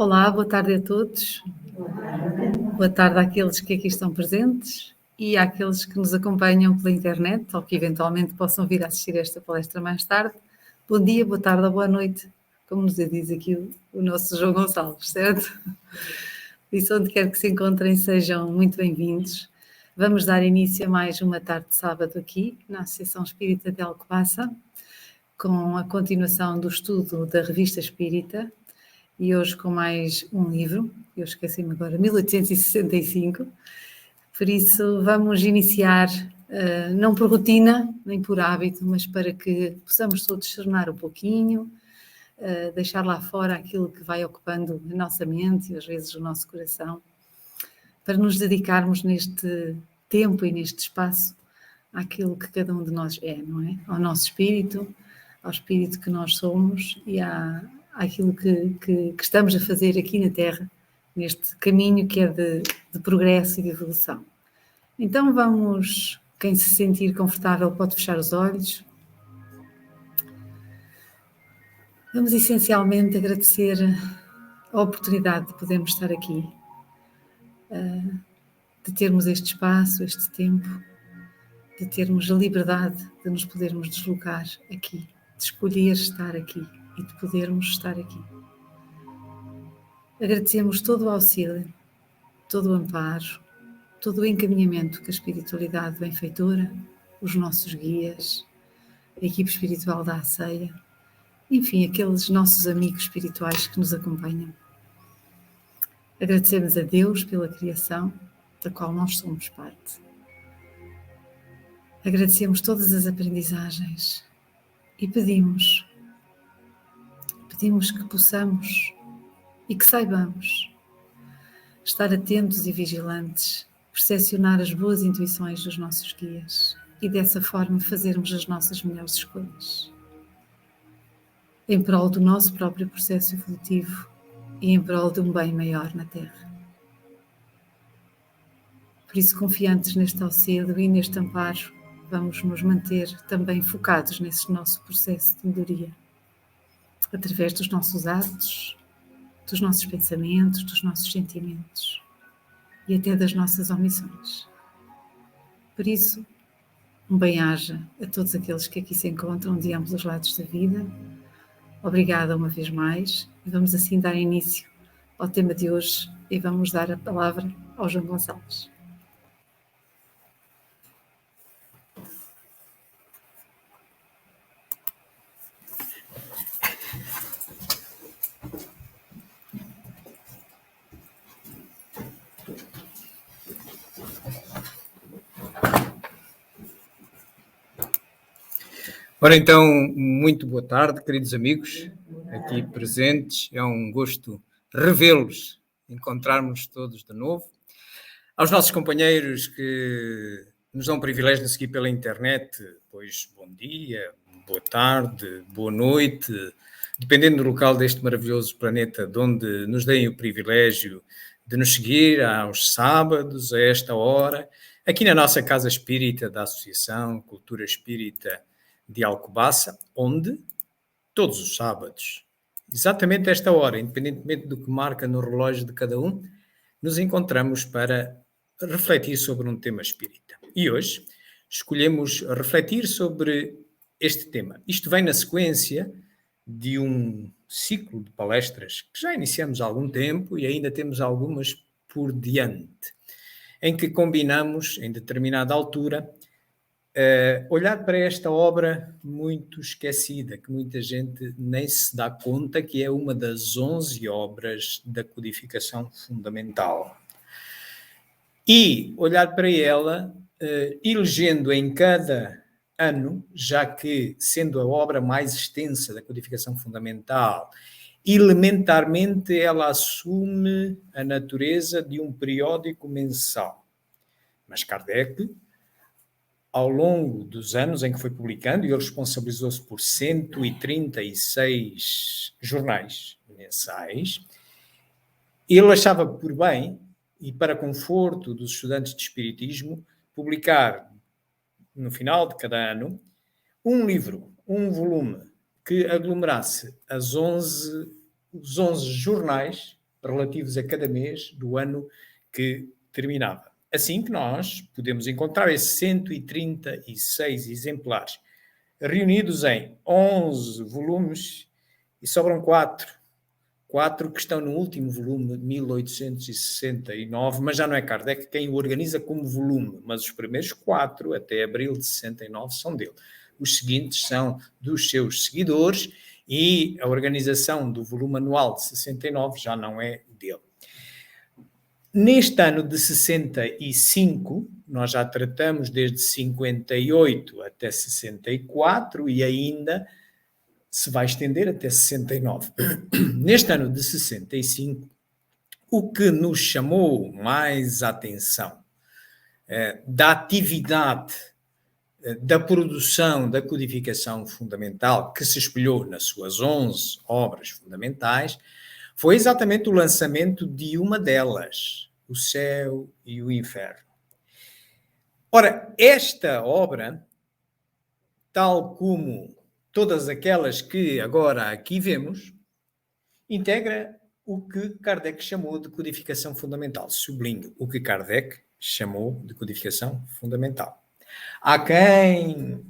Olá, boa tarde a todos. Boa tarde àqueles que aqui estão presentes e àqueles que nos acompanham pela internet ou que eventualmente possam vir a assistir a esta palestra mais tarde. Bom dia, boa tarde ou boa noite, como nos diz aqui o nosso João Gonçalves, certo? Isso onde quer que se encontrem, sejam muito bem-vindos. Vamos dar início a mais uma tarde de sábado aqui, na Associação Espírita de Alcobaça, com a continuação do estudo da Revista Espírita, e hoje com mais um livro, eu esqueci-me agora, 1865, por isso vamos iniciar, não por rotina, nem por hábito, mas para que possamos todos externar um pouquinho, deixar lá fora aquilo que vai ocupando a nossa mente e às vezes o nosso coração, para nos dedicarmos neste tempo e neste espaço àquilo que cada um de nós é, não é? Ao nosso espírito, ao espírito que nós somos e àquilo que estamos a fazer aqui na Terra, neste caminho que é de progresso e de evolução. Então vamos, quem se sentir confortável pode fechar os olhos. Vamos essencialmente agradecer a oportunidade de podermos estar aqui, de termos este espaço, este tempo, de termos a liberdade de nos podermos deslocar aqui, de escolher estar aqui e de podermos estar aqui. Agradecemos todo o auxílio, todo o amparo, todo o encaminhamento que a espiritualidade benfeitora, os nossos guias, a equipe espiritual da ACEIA, enfim, aqueles nossos amigos espirituais que nos acompanham. Agradecemos a Deus pela criação, da qual nós somos parte. Agradecemos todas as aprendizagens e pedimos que possamos e que saibamos estar atentos e vigilantes, percepcionar as boas intuições dos nossos guias e dessa forma fazermos as nossas melhores escolhas, em prol do nosso próprio processo evolutivo e em prol de um bem maior na Terra. Por isso, confiantes neste auxílio e neste amparo, vamos nos manter também focados nesse nosso processo de melhoria, através dos nossos atos, dos nossos pensamentos, dos nossos sentimentos e até das nossas omissões. Por isso, um bem-aja a todos aqueles que aqui se encontram de ambos os lados da vida. Obrigada uma vez mais e vamos assim dar início ao tema de hoje e vamos dar a palavra ao João Gonçalves. Ora então, muito boa tarde, queridos amigos aqui presentes. É um gosto revê-los, encontrarmos todos de novo. Aos nossos companheiros que nos dão o privilégio de seguir pela internet, pois bom dia, boa tarde, boa noite, dependendo do local deste maravilhoso planeta, de onde nos deem o privilégio de nos seguir aos sábados, a esta hora, aqui na nossa Casa Espírita da Associação Cultura Espírita de Alcobaça, onde todos os sábados, exatamente a esta hora, independentemente do que marca no relógio de cada um, nos encontramos para refletir sobre um tema espírita. E hoje escolhemos refletir sobre este tema. Isto vem na sequência de um ciclo de palestras que já iniciamos há algum tempo e ainda temos algumas por diante, em que combinamos, em determinada altura, olhar para esta obra muito esquecida, que muita gente nem se dá conta que é uma das 11 obras da codificação fundamental. E olhar para ela, elegendo em cada ano, já que, sendo a obra mais extensa da codificação fundamental, elementarmente ela assume a natureza de um periódico mensal. Mas Kardec, ao longo dos anos em que foi publicando, e ele responsabilizou-se por 136 jornais mensais, ele achava por bem, e para conforto dos estudantes de Espiritismo, publicar, no final de cada ano, um livro, um volume, que aglomerasse os 11 jornais relativos a cada mês do ano que terminava. Assim que nós podemos encontrar esses 136 exemplares reunidos em 11 volumes e sobram 4 que estão no último volume, 1869, mas já não é Kardec quem o organiza como volume, mas os primeiros 4, até abril de 69, são dele. Os seguintes são dos seus seguidores e a organização do volume anual de 69 já não é dele. Neste ano de 65, nós já tratamos desde 58 até 64 e ainda se vai estender até 69. Neste ano de 65, o que nos chamou mais a atenção da atividade da produção da codificação fundamental, que se espelhou nas suas 11 obras fundamentais, foi exatamente o lançamento de uma delas, O Céu e o Inferno. Ora, esta obra, tal como todas aquelas que agora aqui vemos, integra o que Kardec chamou de codificação fundamental. Sublinho, o que Kardec chamou de codificação fundamental. Há quem,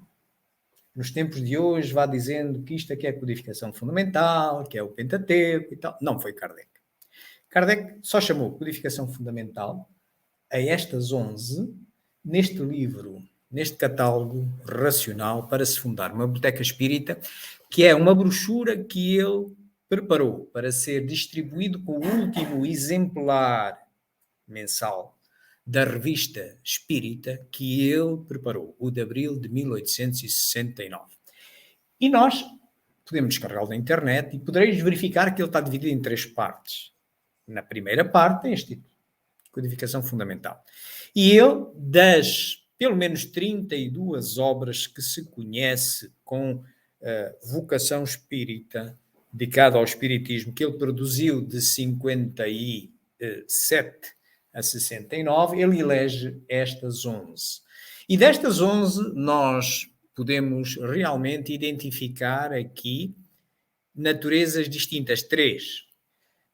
nos tempos de hoje, vá dizendo que isto aqui é codificação fundamental, que é o Pentateuco e tal. Não foi Kardec. Kardec só chamou codificação fundamental a estas 11, neste livro, neste catálogo racional para se fundar uma biblioteca espírita, que é uma brochura que ele preparou para ser distribuído com o último exemplar mensal da revista espírita que ele preparou, o de abril de 1869. E nós podemos descarregá-lo da internet e podereis verificar que ele está dividido em 3 partes. Na primeira parte tem este título, Codificação Fundamental. E ele, das pelo menos 32 obras que se conhece com vocação espírita, dedicada ao espiritismo, que ele produziu de 57 a 69, ele elege estas 11. E destas 11, nós podemos realmente identificar aqui naturezas distintas. 3.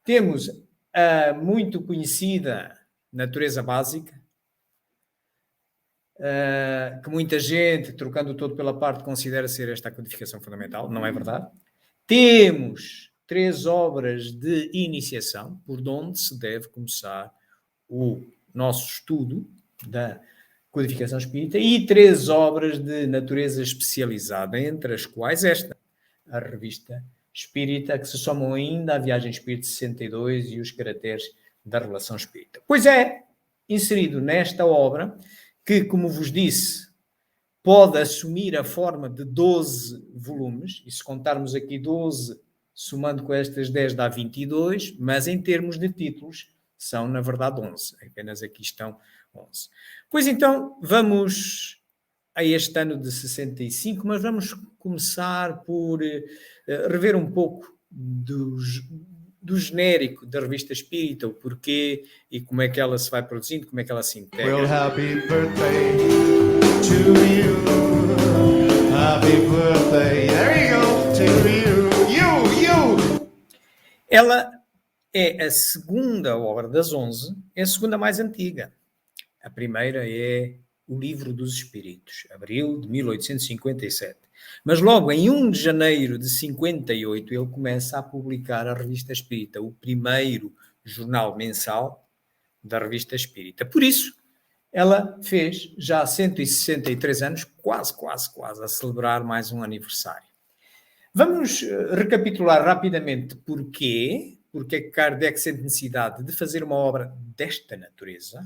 Temos a muito conhecida natureza básica, que muita gente, trocando todo pela parte, considera ser esta a codificação fundamental. Não é verdade. Temos 3 obras de iniciação, por onde se deve começar o nosso estudo da codificação espírita, e 3 obras de natureza especializada, entre as quais esta, a Revista Espírita, que se somam ainda à Viagem Espírita 62 e os Caracteres da Revelação Espírita. Pois é inserido nesta obra, que, como vos disse, pode assumir a forma de 12 volumes, e se contarmos aqui 12, somando com estas 10 dá 22, mas em termos de títulos são, na verdade, 11. Apenas aqui estão 11. Pois então, vamos a este ano de 65, mas vamos começar por rever um pouco do genérico da Revista Espírita, o porquê e como é que ela se vai produzindo, como é que ela se integra. Well, happy birthday to you. Happy birthday, there you go, to you. Ela é a segunda obra das 11, é a segunda mais antiga. A primeira é O Livro dos Espíritos, abril de 1857. Mas logo em 1 de janeiro de 58 ele começa a publicar a Revista Espírita, o primeiro jornal mensal da Revista Espírita. Por isso, ela fez já 163 anos, quase a celebrar mais um aniversário. Vamos recapitular rapidamente porque é que Kardec sente necessidade de fazer uma obra desta natureza,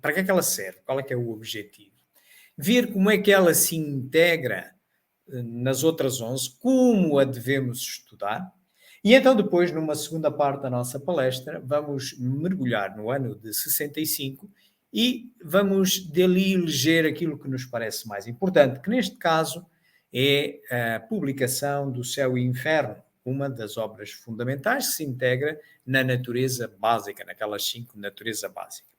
para que é que ela serve, qual é que é o objetivo. Ver como é que ela se integra nas outras 11, como a devemos estudar, e então depois, numa segunda parte da nossa palestra, vamos mergulhar no ano de 65 e vamos dali eleger aquilo que nos parece mais importante, que neste caso é a publicação do Céu e Inferno, uma das obras fundamentais que se integra na natureza básica, naquelas 5 natureza básica.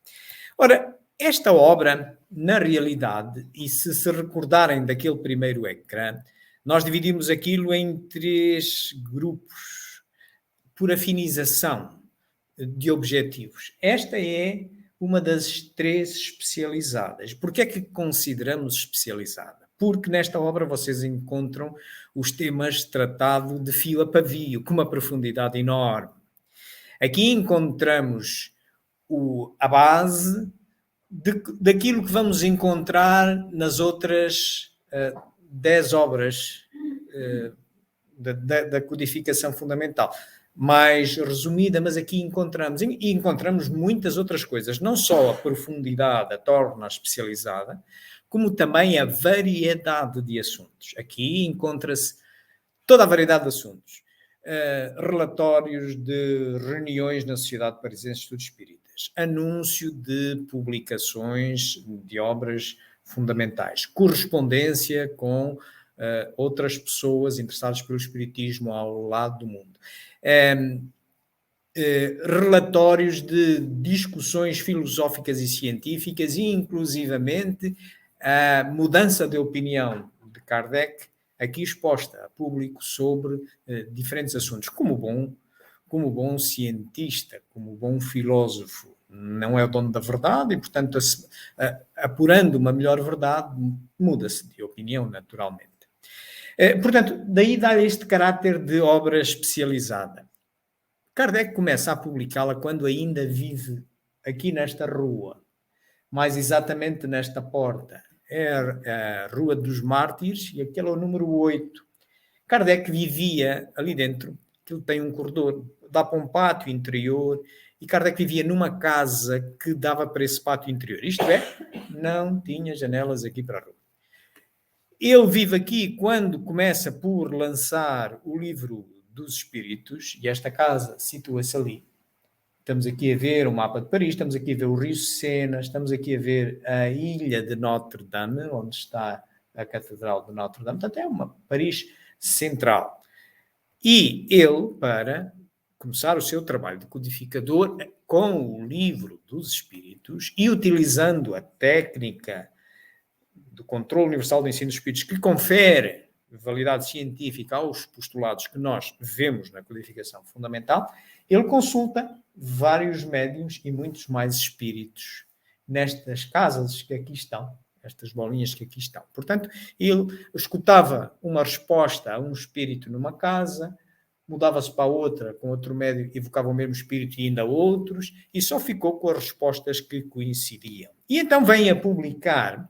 Ora, esta obra, na realidade, e se recordarem daquele primeiro ecrã, nós dividimos aquilo em 3 grupos por afinização. de objetivos. Esta é uma das 3 especializadas. Por que é que consideramos especializada? Porque nesta obra vocês encontram os temas tratados de fio a pavio, com uma profundidade enorme. Aqui encontramos a base daquilo que vamos encontrar nas outras 10 obras da codificação fundamental. Mais resumida, mas aqui encontramos muitas outras coisas. Não só a profundidade a torna especializada, como também a variedade de assuntos. Aqui encontra-se toda a variedade de assuntos. Relatórios de reuniões na Sociedade Parisiense de Estudos Espíritas, anúncio de publicações de obras fundamentais, correspondência com outras pessoas interessadas pelo espiritismo ao lado do mundo, relatórios de discussões filosóficas e científicas e, inclusivamente, a mudança de opinião de Kardec aqui exposta a público sobre diferentes assuntos, como bom cientista, como bom filósofo. Não é o dono da verdade e, portanto, apurando uma melhor verdade, muda-se de opinião naturalmente. Portanto, daí dá este caráter de obra especializada. Kardec começa a publicá-la quando ainda vive aqui nesta rua, mais exatamente nesta porta. É a Rua dos Mártires e aquele é o número 8. Kardec vivia ali dentro, aquilo tem um corredor, dá para um pátio interior, e Kardec vivia numa casa que dava para esse pátio interior. Isto é, não tinha janelas aqui para a rua. Ele vive aqui quando começa por lançar o Livro dos Espíritos, e esta casa situa-se ali. Estamos aqui a ver o mapa de Paris, estamos aqui a ver o Rio Sena, estamos aqui a ver a ilha de Notre-Dame, onde está a Catedral de Notre-Dame. Portanto, é uma Paris central. E ele, para começar o seu trabalho de codificador com o Livro dos Espíritos e utilizando a técnica do controle universal do ensino dos espíritos, que confere validade científica aos postulados que nós vemos na codificação fundamental, ele consulta vários médiuns e muitos mais espíritos nestas casas que aqui estão, estas bolinhas que aqui estão. Portanto, ele escutava uma resposta a um espírito numa casa, mudava-se para outra, com outro médium, evocava o mesmo espírito e ainda outros, e só ficou com as respostas que coincidiam. E então vem a publicar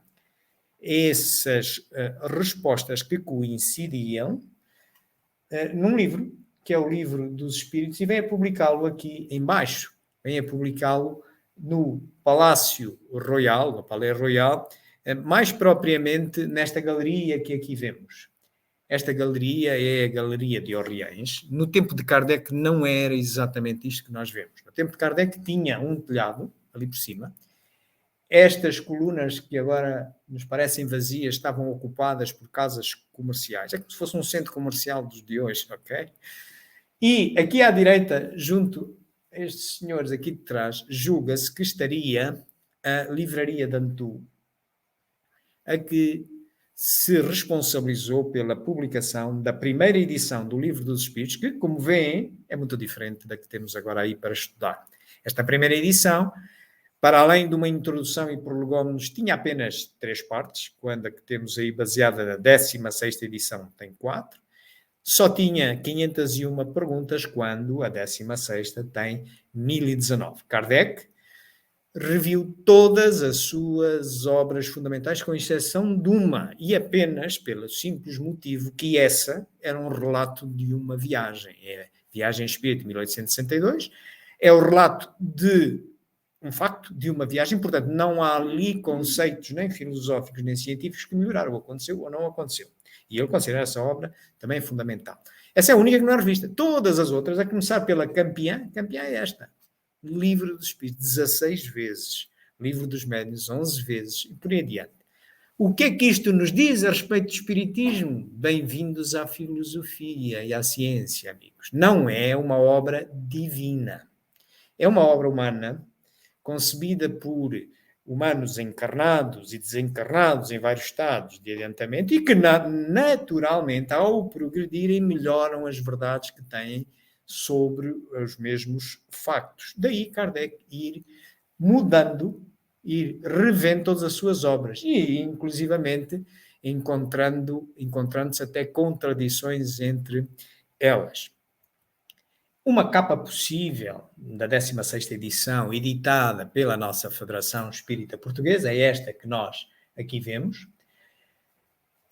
essas respostas que coincidiam num livro, que é o Livro dos Espíritos, e vem a publicá-lo aqui em baixo, vem a publicá-lo no Palácio Royal, no Palais Royal, mais propriamente nesta galeria que aqui vemos. Esta galeria é a Galeria de Orleans. No tempo de Kardec não era exatamente isto que nós vemos. No tempo de Kardec tinha um telhado ali por cima. Estas colunas que agora nos parecem vazias estavam ocupadas por casas comerciais. É como se fosse um centro comercial dos de hoje, ok? E aqui à direita, junto a estes senhores aqui de trás, julga-se que estaria a Livraria de Antu, a que se responsabilizou pela publicação da primeira edição do Livro dos Espíritos, que, como veem, é muito diferente da que temos agora aí para estudar. Esta primeira edição, para além de uma introdução e prolegómenos, tinha apenas 3 partes, quando a que temos aí baseada na 16ª edição tem 4. Só tinha 501 perguntas, quando a 16ª tem 1019. Kardec reviu todas as suas obras fundamentais, com exceção de uma, e apenas pelo simples motivo que essa era um relato de uma viagem. É a Viagem Espírita de 1862, é o relato de um facto de uma viagem, portanto, não há ali conceitos nem filosóficos nem científicos que melhoraram, aconteceu ou não aconteceu. E ele considera essa obra também fundamental. Essa é a única que não é revista. Todas as outras, a começar pela Campiã é esta. Livro dos Espíritos, 16 vezes. Livro dos Médiuns, 11 vezes. E por aí adiante. O que é que isto nos diz a respeito do espiritismo? Bem-vindos à filosofia e à ciência, amigos. Não é uma obra divina. É uma obra humana, concebida por humanos encarnados e desencarnados em vários estados de adiantamento e que naturalmente, ao progredirem, melhoram as verdades que têm sobre os mesmos factos. Daí Kardec ir mudando, ir revendo todas as suas obras e, inclusivamente, encontrando-se até contradições entre elas. Uma capa possível da 16ª edição, editada pela nossa Federação Espírita Portuguesa, é esta que nós aqui vemos.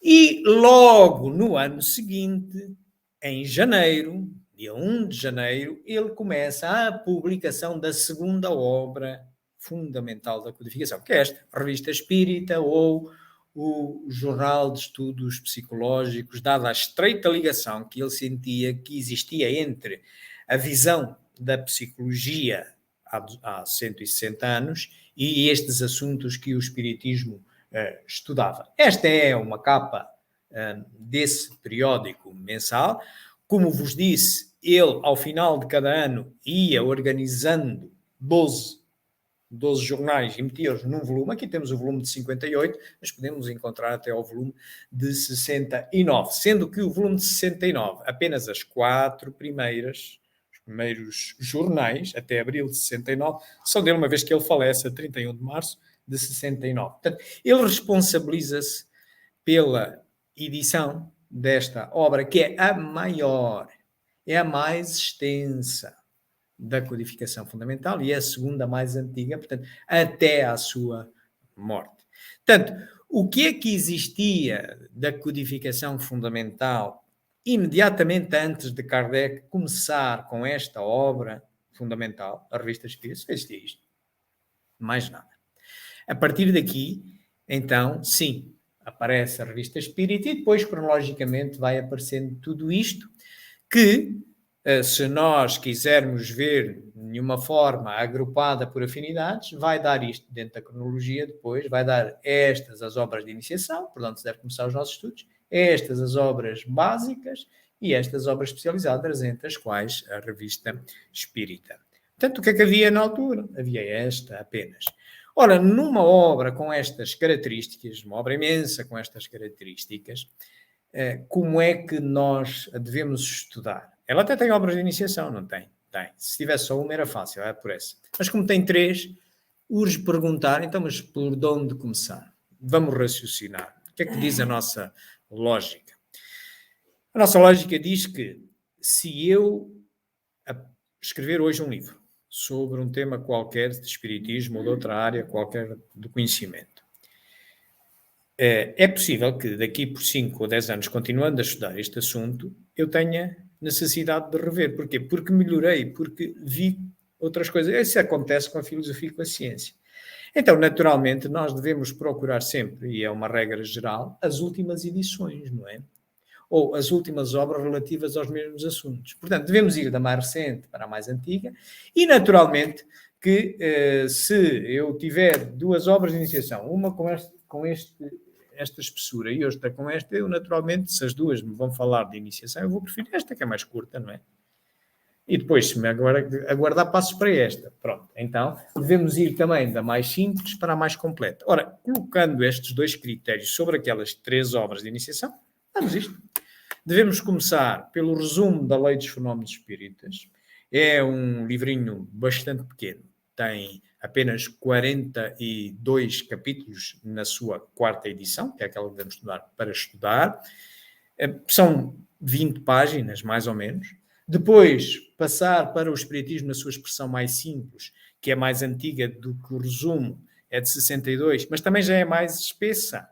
E logo no ano seguinte, em janeiro, dia 1 de janeiro, ele começa a publicação da segunda obra fundamental da codificação, que é esta, a Revista Espírita ou o Jornal de Estudos Psicológicos, dada a estreita ligação que ele sentia que existia entre a visão da psicologia há 160 anos e estes assuntos que o Espiritismo estudava. Esta é uma capa desse periódico mensal. Como vos disse, ele, ao final de cada ano, ia organizando 12 jornais e metia-os num volume. Aqui temos o volume de 58, mas podemos encontrar até ao volume de 69, sendo que o volume de 69, apenas as 4 primeiros jornais, até abril de 69, são dele, uma vez que ele falece a 31 de março de 69. Portanto, ele responsabiliza-se pela edição desta obra, que é a maior, é a mais extensa da codificação fundamental e é a segunda mais antiga, portanto, até à sua morte. Portanto, o que é que existia da codificação fundamental imediatamente antes de Kardec começar com esta obra fundamental, a Revista Espírita? Só existia isto. Mais nada. A partir daqui, então, sim, aparece a Revista Espírita e depois, cronologicamente, vai aparecendo tudo isto que, se nós quisermos ver de uma forma agrupada por afinidades, vai dar isto dentro da cronologia, depois vai dar estas as obras de iniciação, por onde se deve começar os nossos estudos, estas as obras básicas e estas obras especializadas, entre as quais a Revista Espírita. Portanto, o que é que havia na altura? Havia esta apenas. Ora, numa obra com estas características, uma obra imensa com estas características, como é que nós a devemos estudar? Ela até tem obras de iniciação, não tem? Tem. Se tivesse só uma era fácil, é por essa. Mas como tem 3, urge perguntar, então, mas por onde começar? Vamos raciocinar. O que é que diz a nossa lógica? A nossa lógica diz que se eu escrever hoje um livro sobre um tema qualquer de espiritismo ou de outra área qualquer do conhecimento, é possível que daqui por 5 ou 10 anos, continuando a estudar este assunto, eu tenha necessidade de rever. Porquê? Porque melhorei, porque vi outras coisas. Isso acontece com a filosofia e com a ciência. Então, naturalmente, nós devemos procurar sempre, e é uma regra geral, as últimas edições, não é? Ou as últimas obras relativas aos mesmos assuntos. Portanto, devemos ir da mais recente para a mais antiga e, naturalmente, que se eu tiver 2 obras de iniciação, uma com esta espessura e outra com esta, eu, naturalmente, se as 2 me vão falar de iniciação, eu vou preferir esta, que é mais curta, não é? E depois, se me aguardar, passo para esta. Pronto. Então, devemos ir também da mais simples para a mais completa. Ora, colocando estes 2 critérios sobre aquelas 3 obras de iniciação, vamos isto. Devemos começar pelo resumo da Lei dos Fenómenos Espíritas. É um livrinho bastante pequeno. Tem apenas 42 capítulos na sua 4ª edição, que é aquela que devemos estudar para estudar. São 20 páginas, mais ou menos. Depois, passar para o Espiritismo na sua expressão mais simples, que é mais antiga do que o resumo, é de 62, mas também já é mais espessa.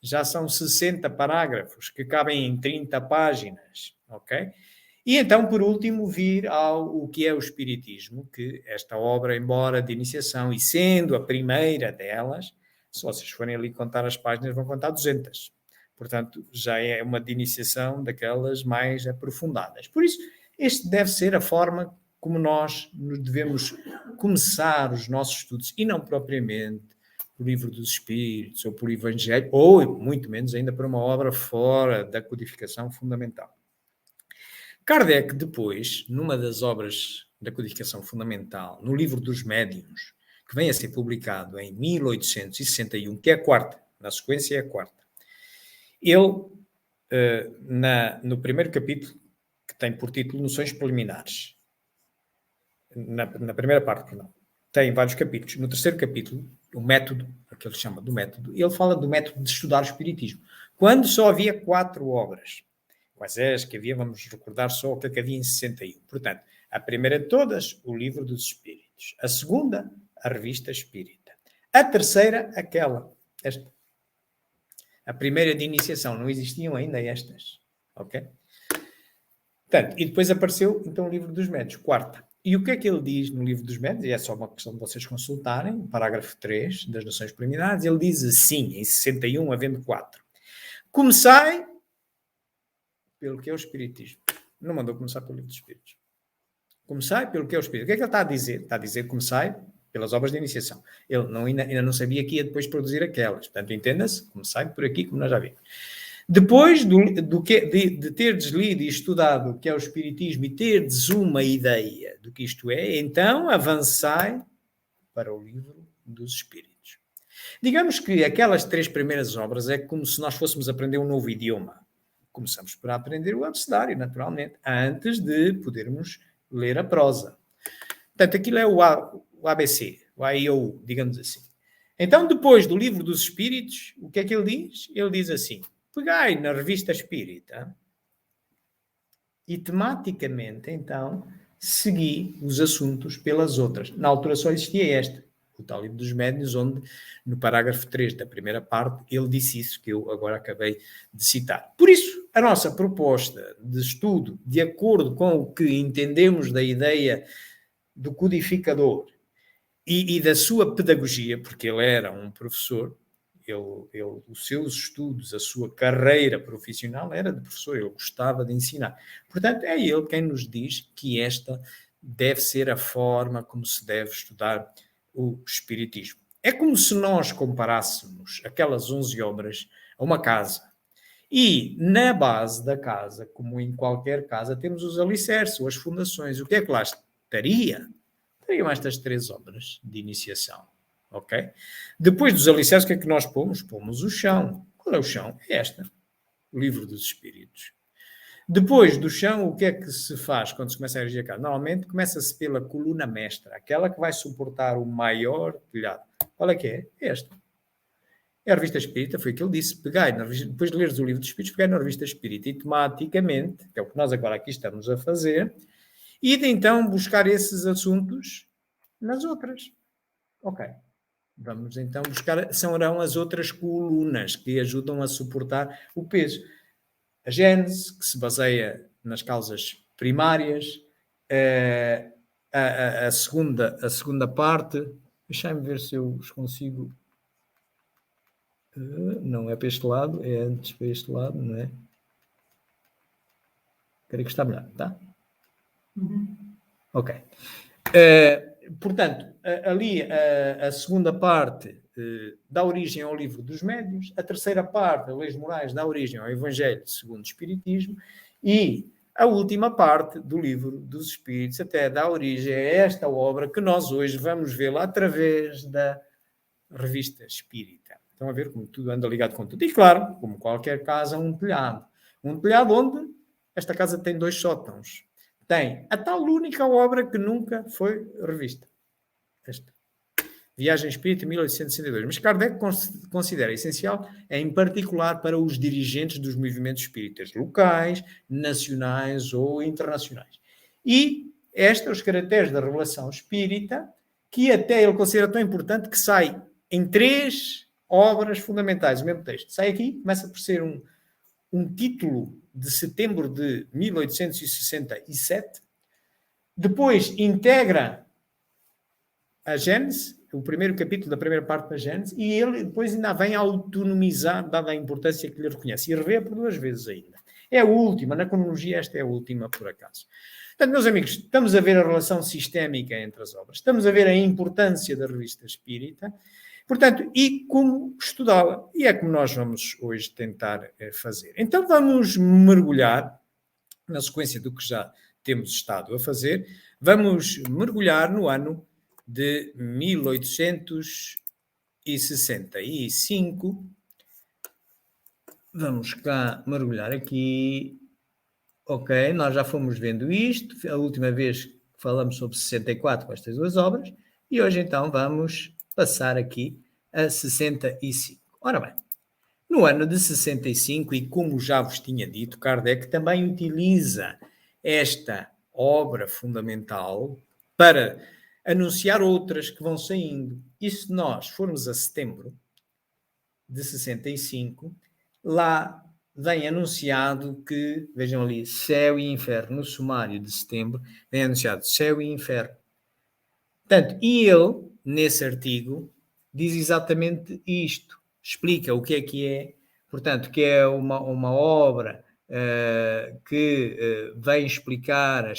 Já são 60 parágrafos, que cabem em 30 páginas, ok? E então, por último, vir ao que é o Espiritismo, que esta obra, embora de iniciação, e sendo a primeira delas, se vocês forem ali contar as páginas, vão contar 200. Portanto, já é uma de iniciação daquelas mais aprofundadas. Por isso, este deve ser a forma como nós devemos começar os nossos estudos, e não propriamente por livro dos Espíritos, ou por Evangelho, ou, muito menos ainda, por uma obra fora da codificação fundamental. Kardec, depois, numa das obras da codificação fundamental, no livro dos Médiuns, que vem a ser publicado em 1861, que é a 4ª, na sequência é a 4ª, ele, no primeiro capítulo, que tem por título Noções Preliminares. Na primeira parte, perdão. Tem vários capítulos. No terceiro capítulo, o método, aquele que chama do método, ele fala do método de estudar o Espiritismo. Quando só havia 4 obras. Quais é as que havia? Vamos recordar só o que havia em 61. Portanto, a primeira de todas, o Livro dos Espíritos. A segunda, a Revista Espírita. A terceira, esta. A primeira de iniciação. Não existiam ainda estas. Ok? Portanto, e depois apareceu, então, o Livro dos Médiuns. Quarta. E o que é que ele diz no Livro dos Médiuns? E é só uma questão de vocês consultarem, parágrafo 3 das Noções Preliminares. Ele diz assim, em 61, havendo 4. Comecei pelo que é o Espiritismo. Não mandou começar pelo Livro dos Espíritos. Comecei pelo que é o Espírito. O que é que ele está a dizer? Está a dizer que comecei pelas obras de iniciação. Ele ainda não sabia que ia depois produzir aquelas. Portanto, entenda-se, comecei por aqui, como nós já vimos. Depois de teres lido e estudado o que é o Espiritismo e teres uma ideia do que isto é, então avancai para o Livro dos Espíritos. Digamos que aquelas 3 primeiras obras é como se nós fôssemos aprender um novo idioma. Começamos por aprender o abecedário, naturalmente, antes de podermos ler a prosa. Portanto, aquilo é o ABC, o A e o U, digamos assim. Então, depois do Livro dos Espíritos, o que é que ele diz? Ele diz assim, pegai na Revista Espírita e tematicamente, então, segui os assuntos pelas outras. Na altura só existia esta, o tal Livro dos Médiuns, onde, no parágrafo 3 da primeira parte, ele disse isso que eu agora acabei de citar. Por isso, a nossa proposta de estudo, de acordo com o que entendemos da ideia do codificador e da sua pedagogia, porque ele era um professor, os seus estudos, a sua carreira profissional era de professor, ele gostava de ensinar. Portanto, é ele quem nos diz que esta deve ser a forma como se deve estudar o Espiritismo. É como se nós comparássemos aquelas 11 obras a uma casa. E na base da casa, como em qualquer casa, temos os alicerces, ou as fundações. O que é que lá estaria? Estariam estas 3 obras de iniciação. Ok? Depois dos alicerces, o que é que nós pomos? Pomos o chão. Qual é o chão? É esta. O Livro dos Espíritos. Depois do chão, o que é que se faz quando se começa a erigir a casa? Normalmente começa-se pela coluna mestra, aquela que vai suportar o maior telhado. Qual é que é? Esta. É a Revista Espírita, foi o que ele disse. Pegai depois de leres o Livro dos Espíritos, pegai na Revista Espírita e tematicamente, que é o que nós agora aqui estamos a fazer, e de então buscar esses assuntos nas outras. Ok. Vamos então buscar, serão as outras colunas que ajudam a suportar o peso. A Gênese, que se baseia nas causas primárias, a segunda parte, deixa-me ver se eu os consigo. Não é para este lado, é antes para este lado, não é? Creio que está melhor, tá? Ok. Portanto, ali a segunda parte dá origem ao Livro dos Médiuns, a terceira parte, a Leis Morais, dá origem ao Evangelho segundo o Espiritismo, e a última parte do Livro dos Espíritos até dá origem a esta obra que nós hoje vamos vê-la através da Revista Espírita. Estão a ver como tudo anda ligado com tudo. E claro, como qualquer casa, um telhado. Um telhado onde esta casa tem 2 sótãos. Tem a tal única obra que nunca foi revista. Esta. Viagem Espírita, 1862. Mas Kardec considera essencial, em particular para os dirigentes dos movimentos espíritas locais, nacionais ou internacionais. E estes os caracteres da revelação espírita, que até ele considera tão importante que sai em 3 obras fundamentais, o mesmo texto. Sai aqui, começa por ser um título de setembro de 1867, depois integra a Gênese, o primeiro capítulo da primeira parte da Gênese, e ele depois ainda vem autonomizar, dada a importância que lhe reconhece, e revê por 2 vezes ainda. É a última, na cronologia esta é a última por acaso. Portanto, meus amigos, estamos a ver a relação sistémica entre as obras, estamos a ver a importância da Revista Espírita, portanto, e como estudá-la. E é como nós vamos hoje tentar fazer. Então vamos mergulhar, na sequência do que já temos estado a fazer, vamos mergulhar no ano de 1865. Vamos cá mergulhar aqui. Ok, nós já fomos vendo isto, a última vez que falamos sobre 64 com estas duas obras, e hoje então vamos passar aqui a 65. Ora bem, no ano de 65, e como já vos tinha dito, Kardec também utiliza esta obra fundamental para anunciar outras que vão saindo. E se nós formos a setembro de 65, lá vem anunciado que, vejam ali, céu e inferno, no sumário de setembro, vem anunciado céu e inferno. Portanto, e ele, nesse artigo, diz exatamente isto, explica o que é, portanto, que é uma obra que vem explicar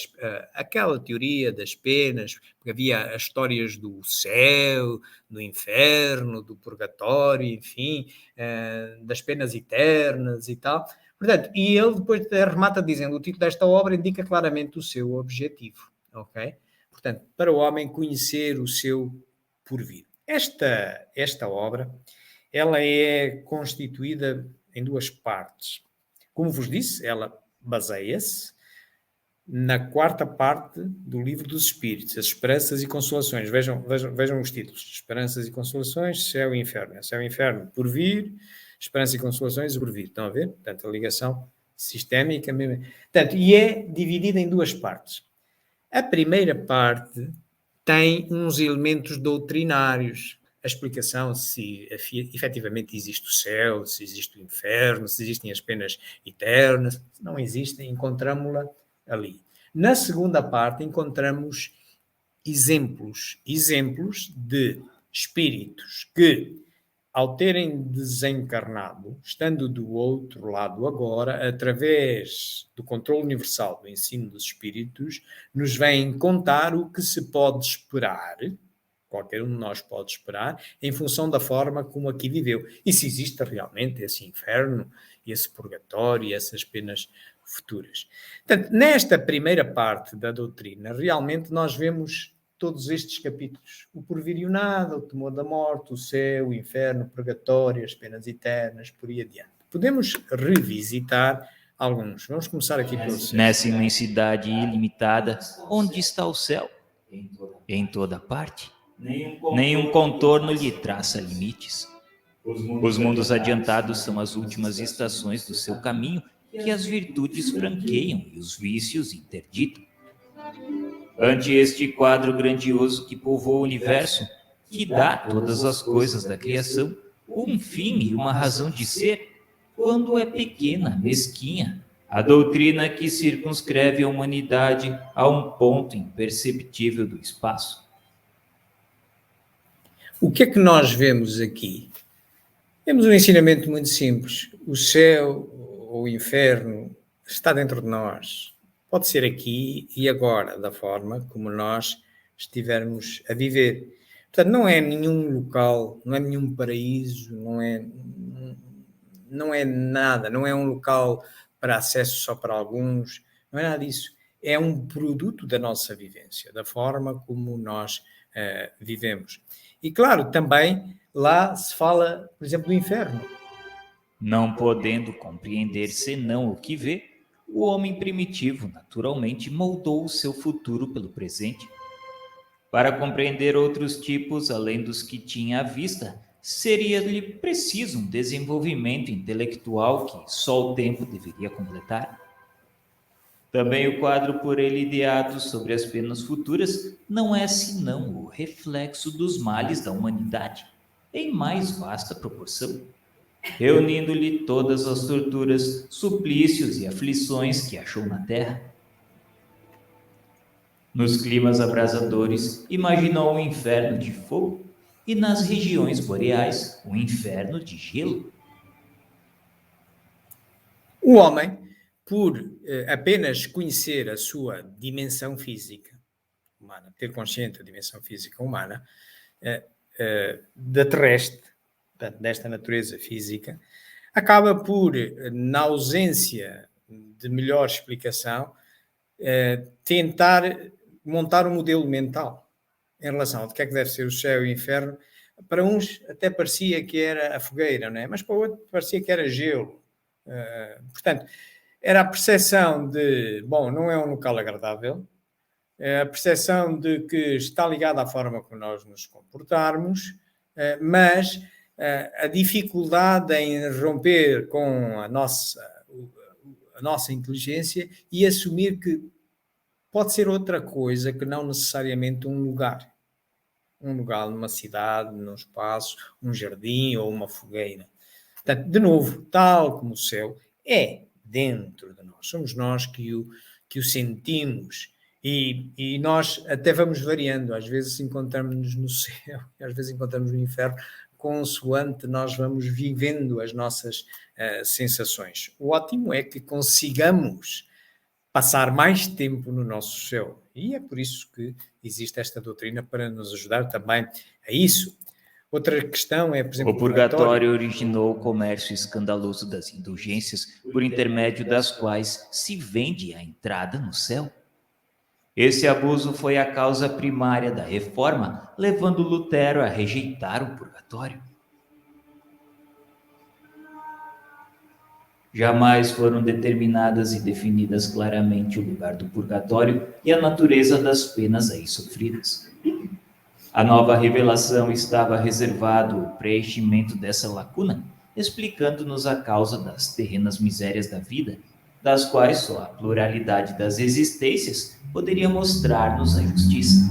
aquela teoria das penas, porque havia as histórias do céu, do inferno, do purgatório, enfim, das penas eternas e tal. Portanto, e ele depois remata dizendo, o título desta obra indica claramente o seu objetivo, ok? Portanto, para o homem conhecer o seu porvir. Esta obra, ela é constituída em duas partes. Como vos disse, ela baseia-se na quarta parte do Livro dos Espíritos, as Esperanças e Consolações. Vejam os títulos. Esperanças e Consolações, Céu e Inferno. Céu e Inferno, por vir, Esperança e Consolações, por vir. Estão a ver? Portanto, a ligação sistémica mesmo. Portanto, e é dividida em duas partes. A primeira parte tem uns elementos doutrinários, a explicação se efetivamente existe o céu, se existe o inferno, se existem as penas eternas. Se não existem, encontramos-la ali. Na segunda parte encontramos exemplos de espíritos que, ao terem desencarnado, estando do outro lado agora, através do controle universal do ensino dos espíritos, nos vêm contar o que se pode esperar, qualquer um de nós pode esperar, em função da forma como aqui viveu. E se existe realmente esse inferno, esse purgatório, essas penas futuras. Portanto, nesta primeira parte da doutrina, realmente nós vemos todos estes capítulos. O porvir e o nada, o temor da morte, o céu, o inferno, o purgatório, as penas eternas, por aí adiante. Podemos revisitar alguns. Vamos começar aqui pelo céu. Nessa imensidade ilimitada, onde está o céu? Em toda parte. Nenhum contorno lhe traça limites. Os mundos adiantados são as últimas estações do seu caminho, que as virtudes franqueiam e os vícios interditam. Ante este quadro grandioso que povoa o universo, que dá a todas as coisas da criação um fim e uma razão de ser, quando é pequena, mesquinha, a doutrina que circunscreve a humanidade a um ponto imperceptível do espaço. O que é que nós vemos aqui? Temos um ensinamento muito simples. O céu ou o inferno está dentro de nós. Pode ser aqui e agora, da forma como nós estivermos a viver. Portanto, não é nenhum local, não é nenhum paraíso, não é nada, não é um local para acesso só para alguns, não é nada disso. É um produto da nossa vivência, da forma como nós vivemos. E claro, também lá se fala, por exemplo, do inferno. Não podendo compreender senão o que vê, o homem primitivo naturalmente moldou o seu futuro pelo presente. Para compreender outros tipos além dos que tinha à vista, seria-lhe preciso um desenvolvimento intelectual que só o tempo deveria completar. Também o quadro por ele ideado sobre as penas futuras não é senão o reflexo dos males da humanidade, em mais vasta proporção, reunindo-lhe todas as torturas, suplícios e aflições que achou na terra. Nos climas abrasadores, imaginou um inferno de fogo, e nas regiões boreais, um inferno de gelo. O homem, por apenas conhecer a sua dimensão física humana, ter consciente a dimensão física humana, da terrestre, portanto, desta natureza física, acaba por, na ausência de melhor explicação, tentar montar um modelo mental em relação ao que é que deve ser o céu e o inferno. Para uns até parecia que era a fogueira, não é? Mas para outros parecia que era gelo. Portanto, era a percepção de, bom, não é um local agradável, é a percepção de que está ligado à forma como nós nos comportarmos, mas a dificuldade em romper com a nossa inteligência e assumir que pode ser outra coisa que não necessariamente um lugar. Um lugar numa cidade, num espaço, um jardim ou uma fogueira. Portanto, de novo, tal como o céu, é dentro de nós. Somos nós que o sentimos. E nós até vamos variando. Às vezes encontramos-nos no céu, às vezes encontramos no inferno, consoante nós vamos vivendo as nossas sensações. O ótimo é que consigamos passar mais tempo no nosso céu. E é por isso que existe esta doutrina, para nos ajudar também a isso. Outra questão é, por exemplo, o purgatório originou o comércio escandaloso das indulgências, por intermédio das quais se vende a entrada no céu. Esse abuso foi a causa primária da reforma, levando Lutero a rejeitar o purgatório. Jamais foram determinadas e definidas claramente o lugar do purgatório e a natureza das penas aí sofridas. A nova revelação estava reservado o preenchimento dessa lacuna, explicando-nos a causa das terrenas misérias da vida, das quais só a pluralidade das existências poderia mostrar-nos a justiça.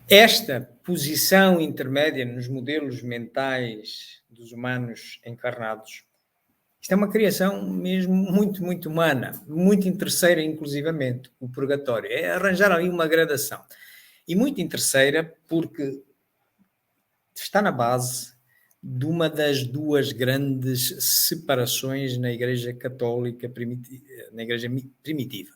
Esta posição intermédia nos modelos mentais dos humanos encarnados, isto é uma criação mesmo muito, muito humana, muito interesseira inclusivamente, o purgatório. É arranjar ali uma gradação. E muito interesseira porque está na base de uma das duas grandes separações na Igreja Católica primitiva, na Igreja Primitiva.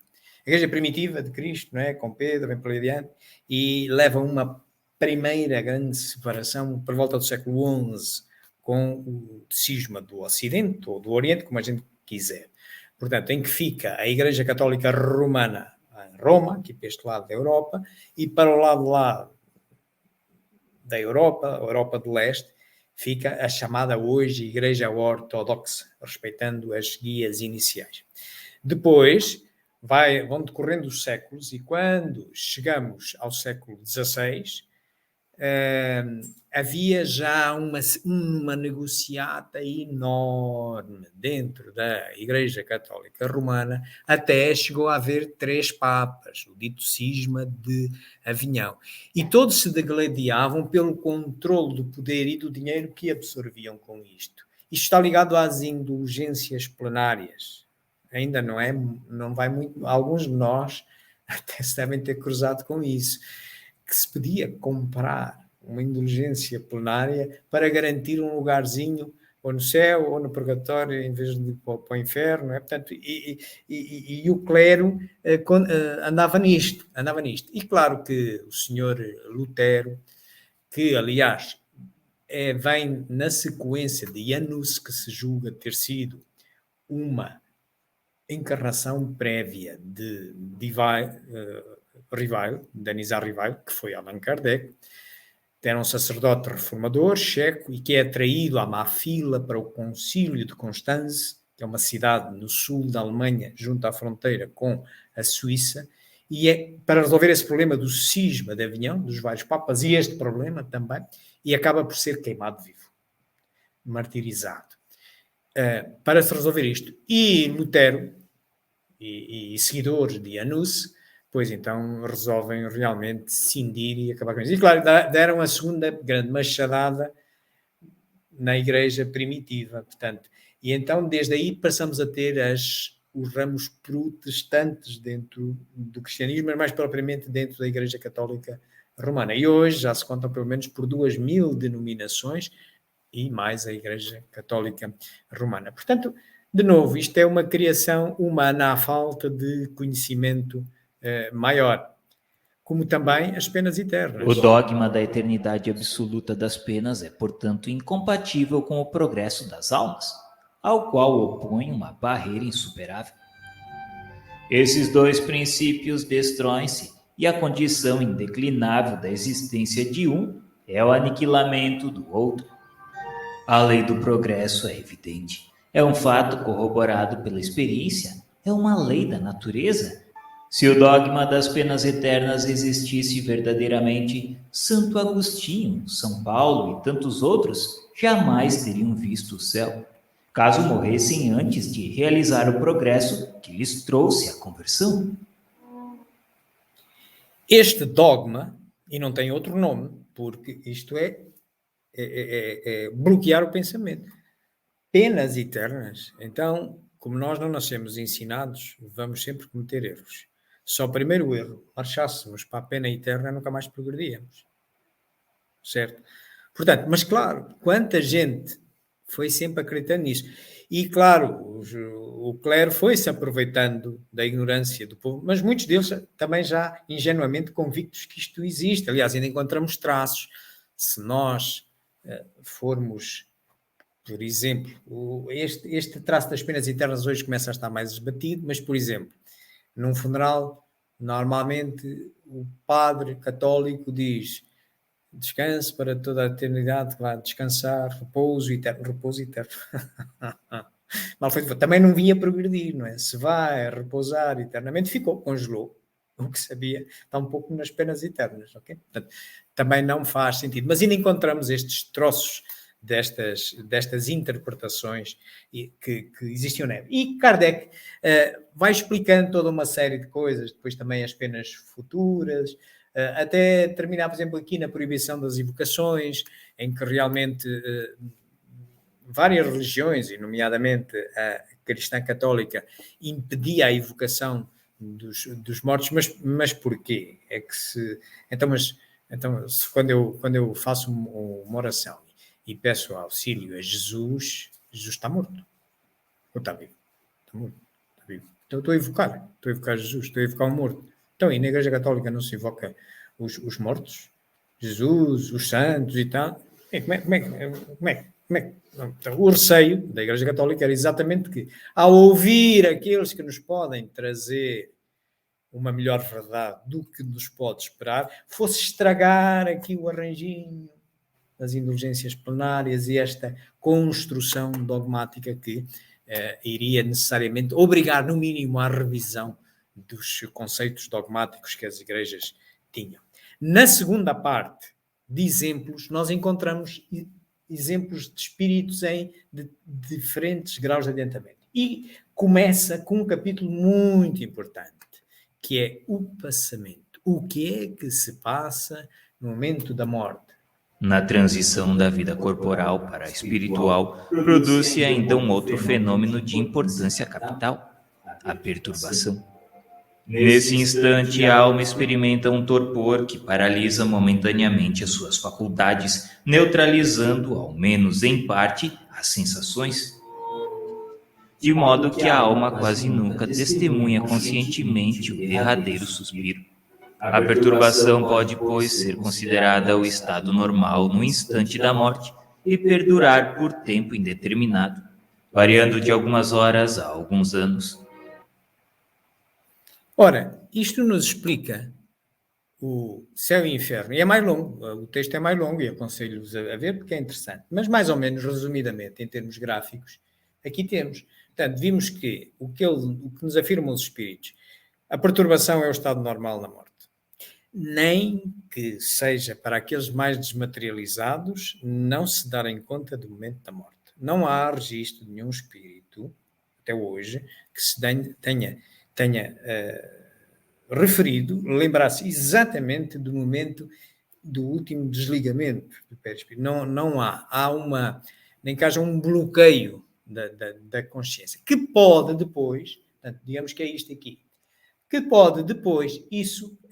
A Igreja Primitiva de Cristo, não é? Com Pedro, vem por aí adiante, e leva uma primeira grande separação por volta do século XI, com o cisma do Ocidente ou do Oriente, como a gente quiser. Portanto, em que fica a Igreja Católica Romana em Roma, aqui para este lado da Europa, e para o lado lá da Europa, a Europa do Leste, fica a chamada hoje Igreja Ortodoxa, respeitando as guias iniciais. Depois vão decorrendo os séculos, e quando chegamos ao século XVI, havia já uma negociata enorme dentro da Igreja Católica Romana, até chegou a haver 3 papas, o dito cisma de Avinhão. E todos se degladiavam pelo controle do poder e do dinheiro que absorviam com isto. Isto está ligado às indulgências plenárias. Ainda não vai muito, alguns de nós até se devem ter cruzado com isso, que se podia comprar uma indulgência plenária para garantir um lugarzinho ou no céu ou no purgatório em vez de ir para o inferno, não é? Portanto, e o clero andava nisto. E claro que o senhor Lutero, que aliás vem na sequência de Janus, que se julga ter sido uma encarnação prévia de Rivail, Denisard Rivail, que foi Allan Kardec, era um sacerdote reformador checo e que é atraído à má fila para o concílio de Constanze, que é uma cidade no sul da Alemanha, junto à fronteira com a Suíça, e é para resolver esse problema do cisma de Avinhão, dos vários papas, e este problema também, e acaba por ser queimado vivo, martirizado. Para se resolver isto. E Lutero e seguidores de Janus, pois então resolvem realmente cindir e acabar com isso. E claro, deram a segunda grande machadada na Igreja Primitiva, portanto. E então, desde aí, passamos a ter os ramos protestantes dentro do cristianismo, mas mais propriamente dentro da Igreja Católica Romana. E hoje já se contam pelo menos por 2.000 denominações e mais a Igreja Católica Romana. Portanto, de novo, isto é uma criação humana à falta de conhecimento maior, como também as penas eternas. O dogma da eternidade absoluta das penas é, portanto, incompatível com o progresso das almas, ao qual opõe uma barreira insuperável. Esses dois princípios destroem-se e a condição indeclinável da existência de um é o aniquilamento do outro. A lei do progresso é evidente. É um fato corroborado pela experiência, é uma lei da natureza. Se o dogma das penas eternas existisse verdadeiramente, Santo Agostinho, São Paulo e tantos outros jamais teriam visto o céu, caso morressem antes de realizar o progresso que lhes trouxe a conversão. Este dogma, e não tem outro nome, porque isto é bloquear o pensamento. Penas eternas. Então, como nós não nascemos ensinados, vamos sempre cometer erros. Só o primeiro erro, marchássemos para a pena eterna, nunca mais progrediríamos. Certo? Portanto, mas claro, quanta gente foi sempre acreditando nisso. E claro, o clero foi-se aproveitando da ignorância do povo, mas muitos deles também já ingenuamente convictos que isto existe. Aliás, ainda encontramos traços. Se nós formos, por exemplo, este traço das penas eternas hoje começa a estar mais esbatido, mas, por exemplo, num funeral, normalmente o padre católico diz: descanse para toda a eternidade, que vai descansar, repouso eterno. Mal feito. Também não vinha progredir, não é? Se vai repousar eternamente, ficou, congelou. O que sabia está um pouco nas penas eternas, ok? Portanto, também não faz sentido. Mas ainda encontramos estes troços destas interpretações que existiam na época. E Kardec vai explicando toda uma série de coisas, depois também as penas futuras, até terminar, por exemplo, aqui na proibição das evocações, em que realmente várias religiões, e nomeadamente a cristã católica, impedia a evocação dos mortos, mas porquê? É que quando eu faço uma oração e peço auxílio a Jesus, Jesus está morto. Ou está vivo? Está morto. Está vivo. Então estou a evocar Jesus, estou a evocar o morto. Então, e na Igreja Católica não se invoca os mortos? Jesus, os santos e tal? Como é? Então, o receio da Igreja Católica era exatamente que, ao ouvir aqueles que nos podem trazer uma melhor verdade do que nos pode esperar, fosse estragar aqui o arranjinho das indulgências plenárias e esta construção dogmática que iria necessariamente obrigar, no mínimo, à revisão dos conceitos dogmáticos que as igrejas tinham. Na segunda parte de exemplos, nós encontramos exemplos de espíritos em diferentes graus de adiantamento. E começa com um capítulo muito importante, que é o passamento. O que é que se passa no momento da morte? Na transição da vida corporal para a espiritual, produz-se ainda um outro fenômeno de importância capital, a perturbação. Nesse instante, a alma experimenta um torpor que paralisa momentaneamente as suas faculdades, neutralizando, ao menos em parte, as sensações, de modo que a alma quase nunca testemunha conscientemente o derradeiro suspiro. A perturbação pode, pois, ser considerada o estado normal no instante da morte e perdurar por tempo indeterminado, variando de algumas horas a alguns anos. Ora, isto nos explica o céu e o inferno. E é mais longo, o texto é mais longo e aconselho-vos a ver porque é interessante. Mas mais ou menos, resumidamente, em termos gráficos, aqui temos. Portanto, vimos que o que nos afirmam os espíritos, a perturbação é o estado normal na morte. Nem que seja para aqueles mais desmaterializados não se darem conta do momento da morte. Não há registro de nenhum espírito, até hoje, que se tenha referido, lembrar-se exatamente do momento do último desligamento do perispírito. Não há. Nem que haja um bloqueio da consciência, que pode depois, portanto, digamos que é isto aqui, que pode depois,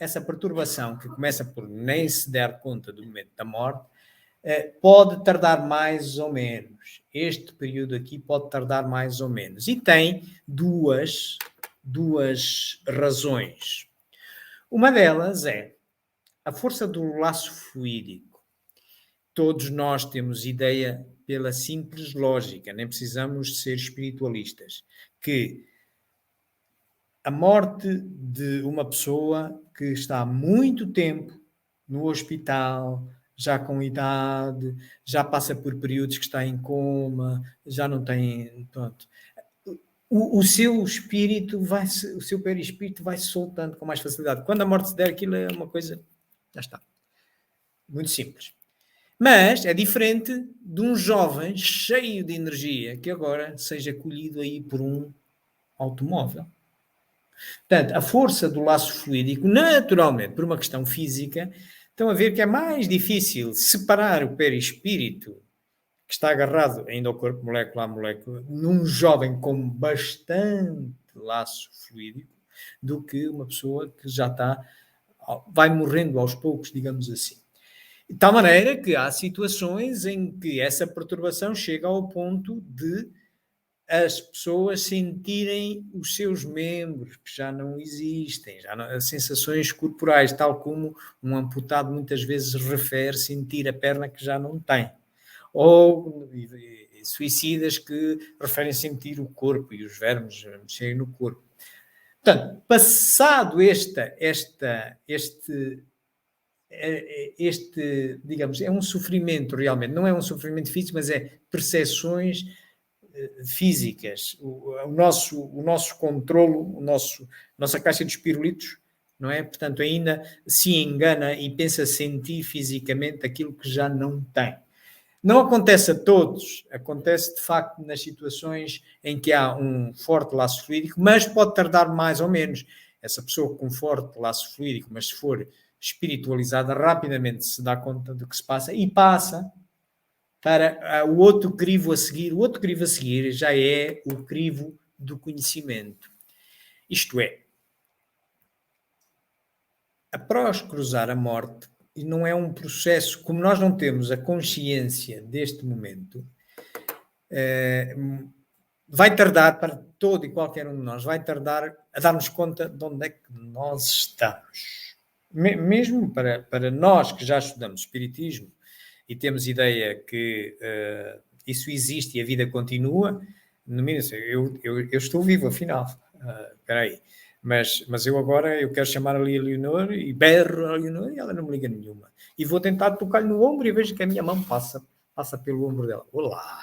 essa perturbação, que começa por nem se dar conta do momento da morte, pode tardar mais ou menos. Este período aqui pode tardar mais ou menos. E tem duas razões. Uma delas é a força do laço fluídico. Todos nós temos ideia pela simples lógica, nem precisamos ser espiritualistas, que a morte de uma pessoa que está há muito tempo no hospital, já com idade, já passa por períodos que está em coma, já não tem... Pronto. O seu espírito o seu perispírito vai se soltando com mais facilidade. Quando a morte se der, aquilo é uma coisa... Já está. Muito simples. Mas é diferente de um jovem cheio de energia que agora seja colhido aí por um automóvel. Portanto, a força do laço fluídico, naturalmente, por uma questão física, estão a ver que é mais difícil separar o perispírito, que está agarrado ainda ao corpo, molécula a molécula, num jovem com bastante laço fluídico, do que uma pessoa que já vai morrendo aos poucos, digamos assim. De tal maneira que há situações em que essa perturbação chega ao ponto de as pessoas sentirem os seus membros que já não existem, as sensações corporais, tal como um amputado muitas vezes refere sentir a perna que já não tem. Ou suicidas que referem sentir o corpo e os vermes mexerem no corpo. Portanto, passado digamos, é um sofrimento realmente, não é um sofrimento físico, mas é percepções físicas, o nosso controlo, nossa caixa de espirulitos, não é? Portanto, ainda se engana e pensa sentir fisicamente aquilo que já não tem. Não acontece a todos, acontece de facto nas situações em que há um forte laço fluídico, mas pode tardar mais ou menos. Essa pessoa com forte laço fluídico, mas se for espiritualizada, rapidamente se dá conta do que se passa e passa para o outro crivo a seguir. O outro crivo a seguir já é o crivo do conhecimento. Isto é, após cruzar a morte, e não é um processo, como nós não temos a consciência deste momento, vai tardar para todo e qualquer um de nós, vai tardar a darmos conta de onde é que nós estamos. Mesmo para nós que já estudamos Espiritismo e temos ideia que isso existe e a vida continua, eu estou vivo, afinal. Espera aí. Mas eu agora quero chamar ali a Leonor e berro a Leonor e ela não me liga nenhuma. E vou tentar tocar-lhe no ombro e vejo que a minha mão passa pelo ombro dela. Olá,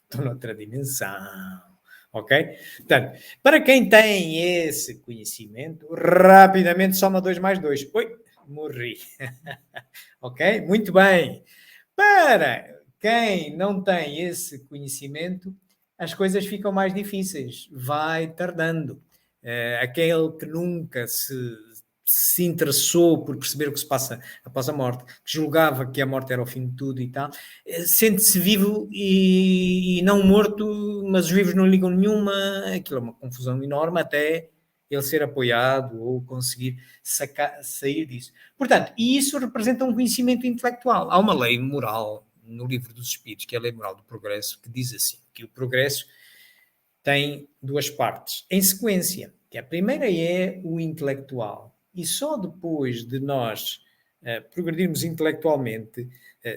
estou noutra dimensão. Ok? Portanto, para quem tem esse conhecimento, rapidamente soma 2 mais 2. Oi, morri. Ok? Muito bem. Para quem não tem esse conhecimento, as coisas ficam mais difíceis. Vai tardando. Aquele que nunca se interessou por perceber o que se passa após a morte, que julgava que a morte era o fim de tudo e tal, sente-se vivo e não morto, mas os vivos não ligam nenhuma, aquilo é uma confusão enorme até ele ser apoiado ou conseguir sair disso. Portanto, e isso representa um conhecimento intelectual. Há uma lei moral no Livro dos Espíritos, que é a lei moral do progresso, que diz assim, que o progresso tem 2 partes, em sequência, que a primeira é o intelectual, e só depois de nós progredirmos intelectualmente,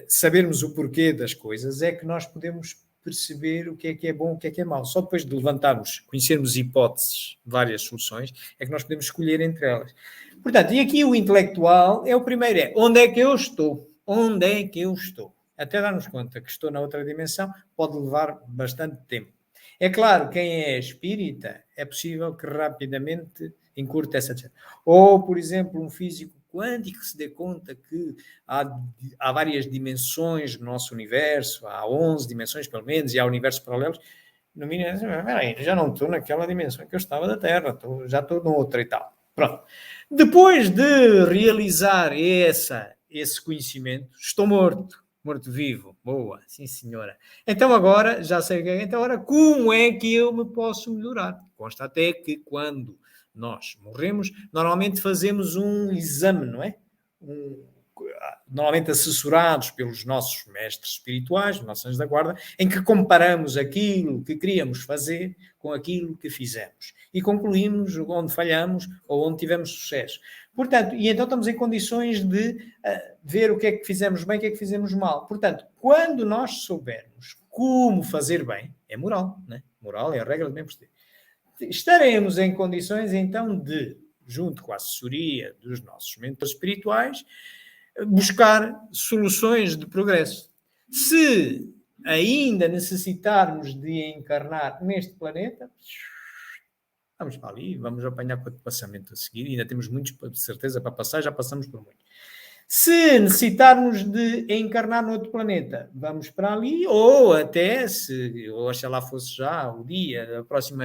sabermos o porquê das coisas, é que nós podemos perceber o que é bom, o que é mau. Só depois de levantarmos, conhecermos hipóteses, várias soluções, é que nós podemos escolher entre elas. Portanto, e aqui o intelectual é o primeiro, onde é que eu estou? Onde é que eu estou? Até darmos conta que estou na outra dimensão, pode levar bastante tempo. É claro, quem é espírita, é possível que rapidamente encurte essa distância. Ou, por exemplo, um físico quântico se dê conta que há várias dimensões no nosso universo, há 11 dimensões pelo menos, e há universos paralelos. No mínimo, já não estou naquela dimensão que eu estava da Terra, já estou noutra e tal. Pronto. Depois de realizar esse conhecimento, estou morto-vivo. Boa, sim senhora. Então agora, já sei o que é. Então agora, como é que eu me posso melhorar? Consta até que quando nós morremos, normalmente fazemos um exame, não é? Normalmente assessorados pelos nossos mestres espirituais, nossos anjos da guarda, em que comparamos aquilo que queríamos fazer com aquilo que fizemos. E concluímos onde falhamos ou onde tivemos sucesso. Portanto, e então estamos em condições de ver o que é que fizemos bem e o que é que fizemos mal. Portanto, quando nós soubermos como fazer bem, é moral, né? Moral é a regra do bem proceder. Estaremos em condições, então, de, junto com a assessoria dos nossos mentores espirituais, buscar soluções de progresso. Se ainda necessitarmos de encarnar neste planeta, vamos para ali, vamos apanhar com o passamento a seguir, ainda temos muitos, de certeza, para passar, já passamos por muitos. Se necessitarmos de encarnar noutro planeta, vamos para ali, ou até, se oxalá fosse já o dia, o próximo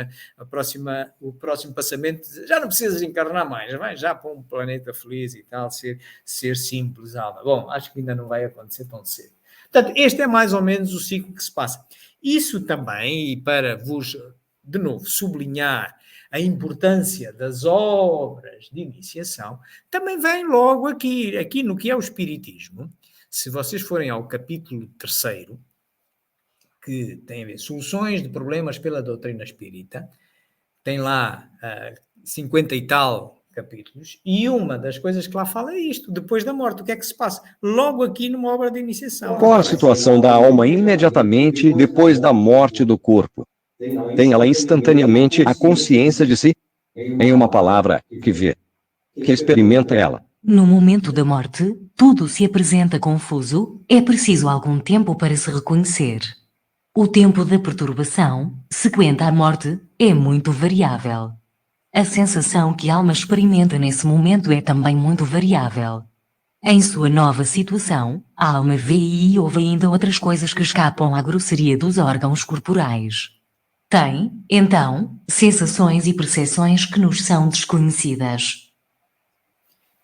passamento, já não precisas encarnar mais, vai já para um planeta feliz e tal, ser simples, alma. Bom, acho que ainda não vai acontecer tão cedo. Portanto, este é mais ou menos o ciclo que se passa. Isso também, e para vos, de novo, sublinhar a importância das obras de iniciação, também vem logo aqui no que é o Espiritismo. Se vocês forem ao capítulo 3º, que tem a ver soluções de problemas pela doutrina espírita, tem lá 50 e tal capítulos, e uma das coisas que lá fala é isto, depois da morte, o que é que se passa? Logo aqui numa obra de iniciação. Qual a situação da alma imediatamente depois da morte do corpo? Tem ela instantaneamente a consciência de si? Em uma palavra, que vê, que experimenta ela. No momento da morte, tudo se apresenta confuso, é preciso algum tempo para se reconhecer. O tempo da perturbação, sequente à morte, é muito variável. A sensação que a alma experimenta nesse momento é também muito variável. Em sua nova situação, a alma vê e ouve ainda outras coisas que escapam à grosseria dos órgãos corporais. Tem, então, sensações e percepções que nos são desconhecidas.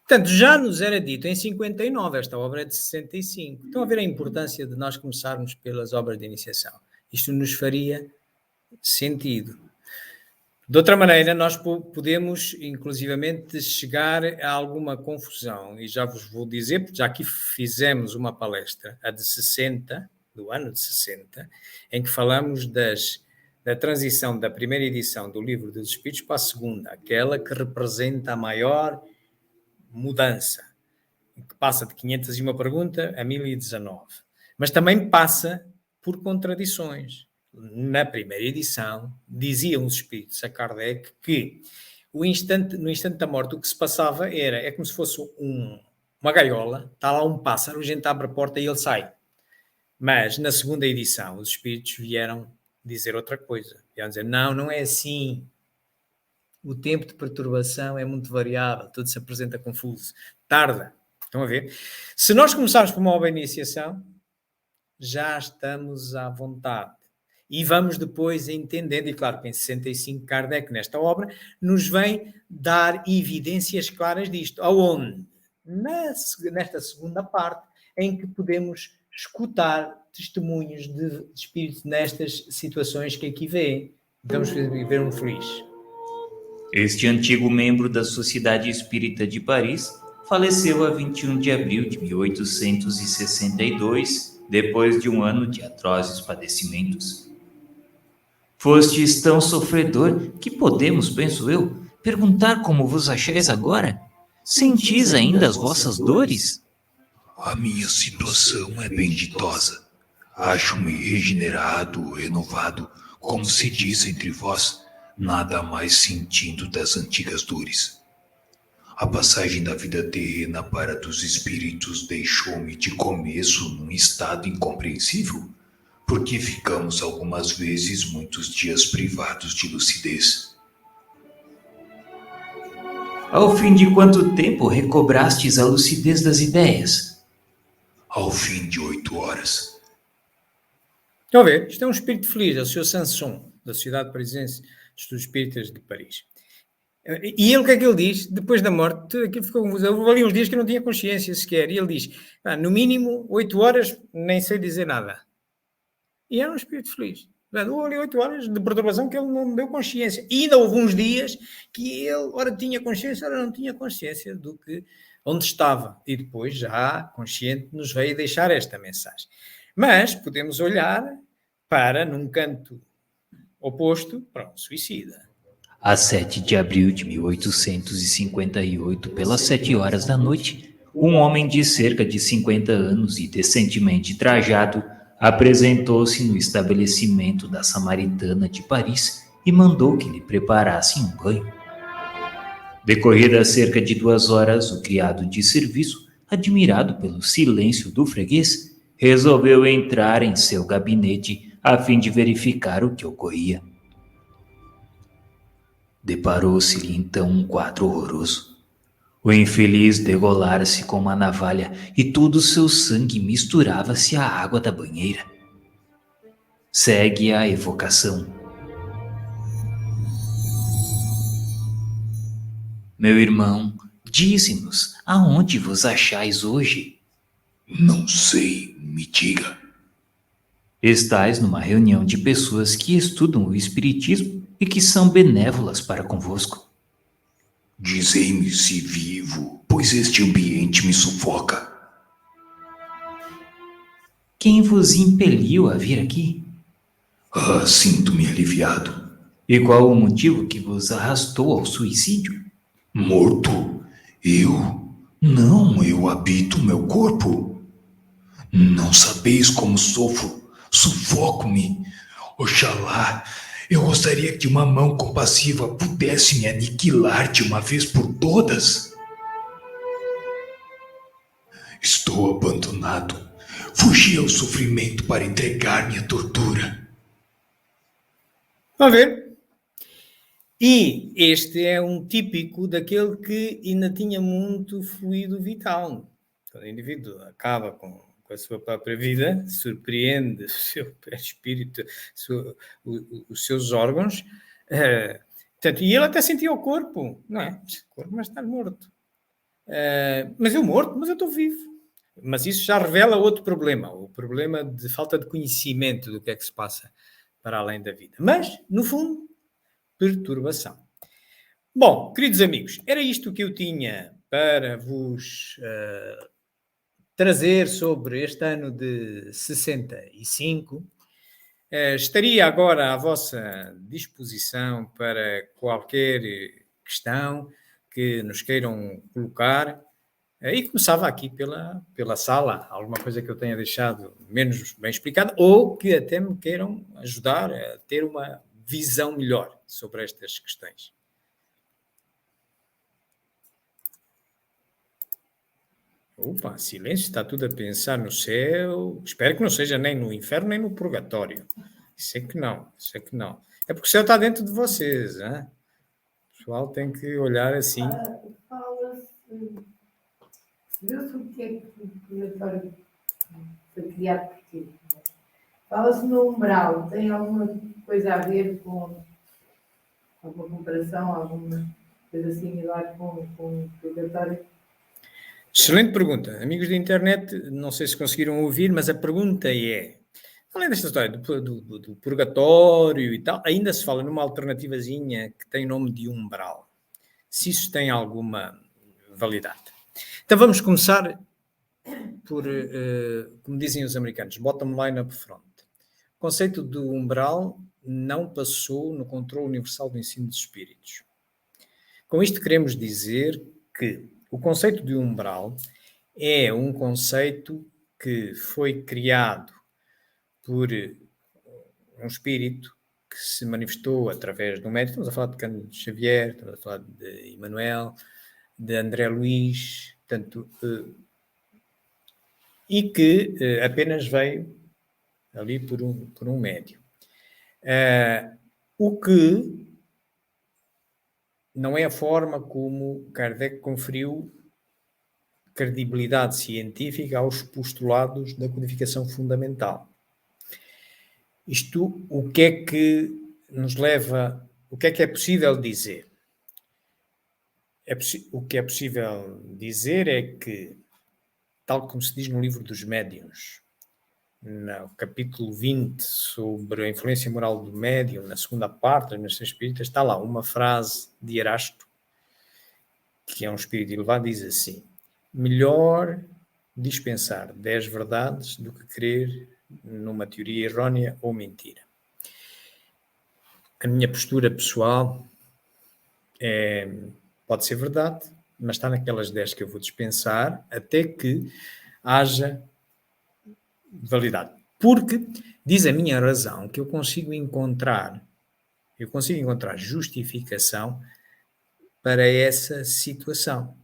Portanto, já nos era dito em 59, esta obra é de 65. Estão a ver a importância de nós começarmos pelas obras de iniciação. Isto nos faria sentido. De outra maneira, nós podemos, inclusivamente, chegar a alguma confusão. E já vos vou dizer, porque já aqui fizemos uma palestra, a de 60, do ano de 60, em que falamos da transição da primeira edição do Livro dos Espíritos para a segunda, aquela que representa a maior mudança, que passa de 501 pergunta a 1019. Mas também passa por contradições. Na primeira edição, diziam os Espíritos a Kardec que no instante da morte o que se passava é como se fosse uma gaiola, está lá um pássaro, a gente abre a porta e ele sai. Mas na segunda edição os Espíritos vieram dizer outra coisa. Vieram dizer, não é assim. O tempo de perturbação é muito variável, tudo se apresenta confuso. Tarda. Estão a ver? Se nós começarmos por uma obra de iniciação, já estamos à vontade. E vamos depois entendendo, e claro que em 65 Kardec, nesta obra, nos vem dar evidências claras disto. Aonde? Nesta segunda parte, em que podemos escutar testemunhos de espíritos nestas situações que aqui vêem. Vamos ver um feliz. Este antigo membro da Sociedade Espírita de Paris faleceu a 21 de abril de 1862, depois de um ano de atrozes padecimentos. Fostes tão sofredor que podemos, penso eu, perguntar como vos achais agora? Sentis ainda as vossas dores? A minha situação é bem ditosa. Acho-me regenerado, renovado, como se diz entre vós, nada mais sentindo das antigas dores. A passagem da vida terrena para dos espíritos deixou-me de começo num estado incompreensível, porque ficamos algumas vezes muitos dias privados de lucidez. Ao fim de quanto tempo recobrastes a lucidez das ideias? Ao fim de 8 horas. Estão a ver? Isto é um espírito feliz, é o Sr. Sanson, da Sociedade Parisense dos Espíritas de Paris. E ele, o que é que ele diz? Depois da morte, aquilo ficou confuso. Houve ali uns dias que eu não tinha consciência sequer. E ele diz, no mínimo 8 horas, nem sei dizer nada. E era um espírito feliz. Houve ali 8 horas de perturbação que ele não me deu consciência. E ainda houve uns dias que ele, ora tinha consciência, ora não tinha consciência do que, onde estava. E depois, já consciente, nos veio deixar esta mensagem. Mas podemos olhar para, num canto oposto, para um suicida. A 7 de abril de 1858, pelas 7 horas da noite, um homem de cerca de 50 anos e decentemente trajado apresentou-se no estabelecimento da Samaritana de Paris e mandou que lhe preparassem um banho. Decorridas cerca de 2 horas, o criado de serviço admirado pelo silêncio do freguês, resolveu entrar em seu gabinete a fim de verificar o que ocorria. Deparou-se-lhe então um quadro horroroso. O infeliz degolara-se com uma navalha e todo o seu sangue misturava-se à água da banheira. Segue a evocação. Meu irmão, dize-nos aonde vos achais hoje. Não sei, me diga. Estais numa reunião de pessoas que estudam o espiritismo e que são benévolas para convosco. Dizei-me se vivo, pois este ambiente me sufoca. Quem vos impeliu a vir aqui? Ah, sinto-me aliviado. E qual o motivo que vos arrastou ao suicídio? Morto? Eu? Não, eu habito meu corpo. Não sabeis como sofro, sufoco-me. Oxalá, eu gostaria que uma mão compassiva pudesse me aniquilar de uma vez por todas. Estou abandonado. Fugi ao sofrimento para entregar-me à tortura. Vamos ver. E este é um típico daquele que ainda tinha muito fluido vital. Quando o indivíduo acaba com a sua própria vida, surpreende o seu espírito, os seus órgãos, portanto, e ele até sentia o corpo, não é? O corpo mas está morto. Mas eu morto, mas eu estou vivo. Mas isso já revela outro problema, o problema de falta de conhecimento do que é que se passa para além da vida. Mas, no fundo, perturbação. Bom, queridos amigos, era isto que eu tinha para vos trazer sobre este ano de 65. Estaria agora à vossa disposição para qualquer questão que nos queiram colocar. E começava aqui pela sala, alguma coisa que eu tenha deixado menos bem explicada ou que até me queiram ajudar a ter uma visão melhor sobre estas questões. Opa, silêncio, está tudo a pensar no céu. Espero que não seja nem no inferno nem no purgatório. Isso é que não, isso é que não. É porque o céu está dentro de vocês, hein? O pessoal tem que olhar assim. Fala-se... Viu-se o que é que o purgatório foi criado por ti? Fala-se no umbral. Tem alguma coisa a ver com alguma comparação, alguma coisa similar com o purgatório? Excelente pergunta. Amigos da internet, não sei se conseguiram ouvir, mas a pergunta é, além desta história do purgatório e tal, ainda se fala numa alternativazinha que tem o nome de umbral. Se isso tem alguma validade. Então vamos começar por, como dizem os americanos, bottom line up front. O conceito do umbral não passou no controle universal do ensino dos espíritos. Com isto queremos dizer que o conceito de umbral é um conceito que foi criado por um espírito que se manifestou através do médium. Estamos a falar de Cândido Xavier, estamos a falar de Emmanuel, de André Luís, portanto, e que apenas veio ali por um médium. O que não é a forma como Kardec conferiu credibilidade científica aos postulados da codificação fundamental. Isto, o que é que nos leva, o que é possível dizer? O que é possível dizer é que, tal como se diz no livro dos médiuns, no capítulo 20, sobre a influência moral do médium, na segunda parte das Mensagens Espíritas, está lá uma frase de Erasto, que é um espírito elevado, diz assim: melhor dispensar 10 verdades do que crer numa teoria errónea ou mentira. A minha postura pessoal pode ser verdade, mas está naquelas 10 que eu vou dispensar até que haja validade. Porque diz a minha razão que eu consigo encontrar justificação para essa situação.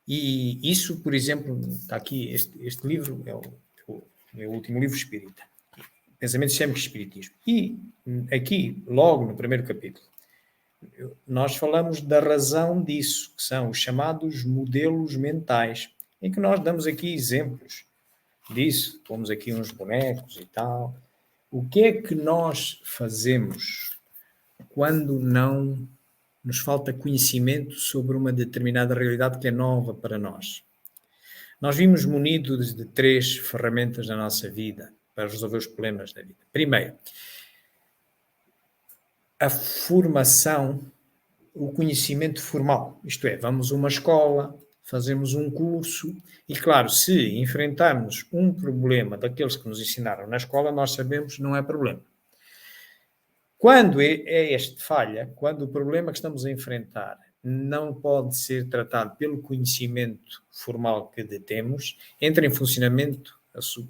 E isso, por exemplo, está aqui, este livro é o meu último livro espírita, Pensamento Sistémico e Espiritismo. E aqui, logo no primeiro capítulo, nós falamos da razão disso, que são os chamados modelos mentais, em que nós damos aqui exemplos disso, pomos aqui uns bonecos e tal. O que é que nós fazemos quando não nos falta conhecimento sobre uma determinada realidade que é nova para nós? Nós vimos munidos de 3 ferramentas na nossa vida para resolver os problemas da vida. Primeiro, a formação, o conhecimento formal. Isto é, vamos a uma escola, fazemos um curso e, claro, se enfrentarmos um problema daqueles que nos ensinaram na escola, nós sabemos que não é problema. Quando este falha, quando o problema que estamos a enfrentar não pode ser tratado pelo conhecimento formal que detemos, entra em funcionamento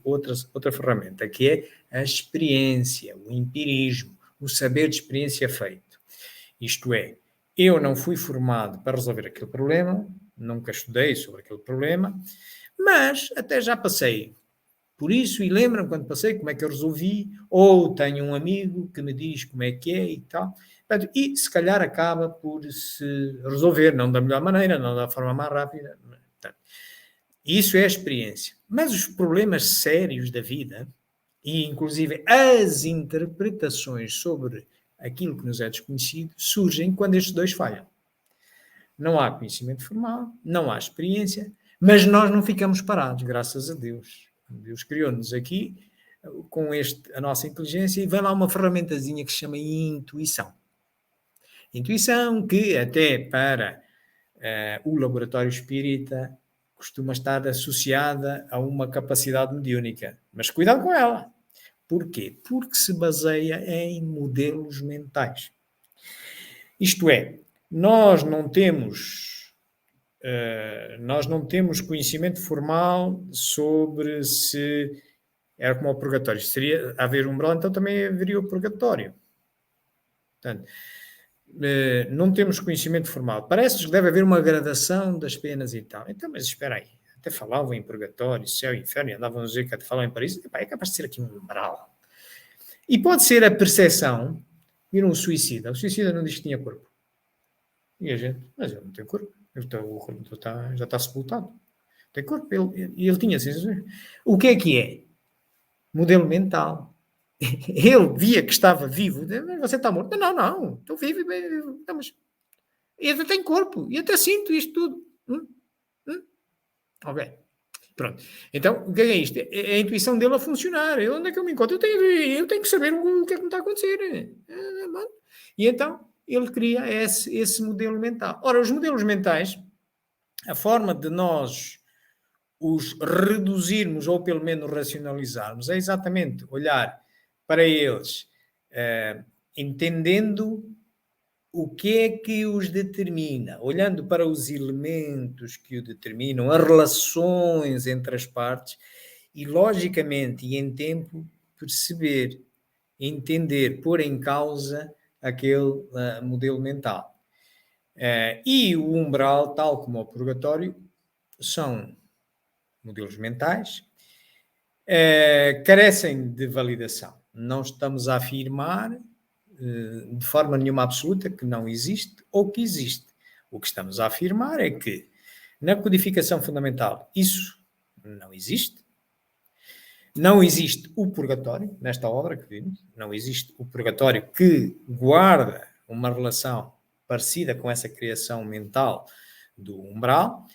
outra ferramenta, que é a experiência, o empirismo, o saber de experiência feito. Isto é, eu não fui formado para resolver aquele problema, nunca estudei sobre aquele problema, mas até já passei por isso e lembro-me quando passei como é que eu resolvi, ou tenho um amigo que me diz como é que é e tal. E se calhar acaba por se resolver, não da melhor maneira, não da forma mais rápida. Isso é a experiência. Mas os problemas sérios da vida, e inclusive as interpretações sobre aquilo que nos é desconhecido, surgem quando estes dois falham. Não há conhecimento formal, não há experiência, mas nós não ficamos parados, graças a Deus. Deus criou-nos aqui com a nossa inteligência e vem lá uma ferramentazinha que se chama intuição. Intuição que até para o laboratório espírita costuma estar associada a uma capacidade mediúnica. Mas cuidado com ela. Porquê? Porque se baseia em modelos mentais. Isto é, nós não temos conhecimento formal sobre se era como o purgatório. Se seria haver umbral, então também haveria o purgatório. Portanto, não temos conhecimento formal. Parece que deve haver uma gradação das penas e tal. Então, mas espera aí. Até falavam em purgatório, céu e inferno, e andavam a dizer que até falavam em paraíso. É capaz de ser aqui um umbral. E pode ser a percepção. Viram um suicida. O suicida não diz que tinha corpo. E a gente, mas eu não tenho corpo. Já está sepultado. Tem corpo. Ele tinha sensações. O que é? Modelo mental. Ele via que estava vivo. Você está morto? Não. Estou vivo. Mas e até tem corpo. E até sinto isto tudo. Ok. Pronto. Então, o que é isto? É a intuição dele a funcionar. Onde é que eu me encontro? Eu tenho que saber o que é que me está a acontecer. E então, ele cria esse modelo mental. Ora, os modelos mentais, a forma de nós os reduzirmos ou pelo menos racionalizarmos é exatamente olhar para eles entendendo o que é que os determina, olhando para os elementos que o determinam, as relações entre as partes e, logicamente, e em tempo, perceber, entender, pôr em causa aquele modelo mental. E o umbral, tal como o purgatório, são modelos mentais, carecem de validação. Não estamos a afirmar de forma nenhuma absoluta que não existe ou que existe. O que estamos a afirmar é que na codificação fundamental isso não existe. Não existe o purgatório, nesta obra que vimos, não existe o purgatório que guarda uma relação parecida com essa criação mental do umbral,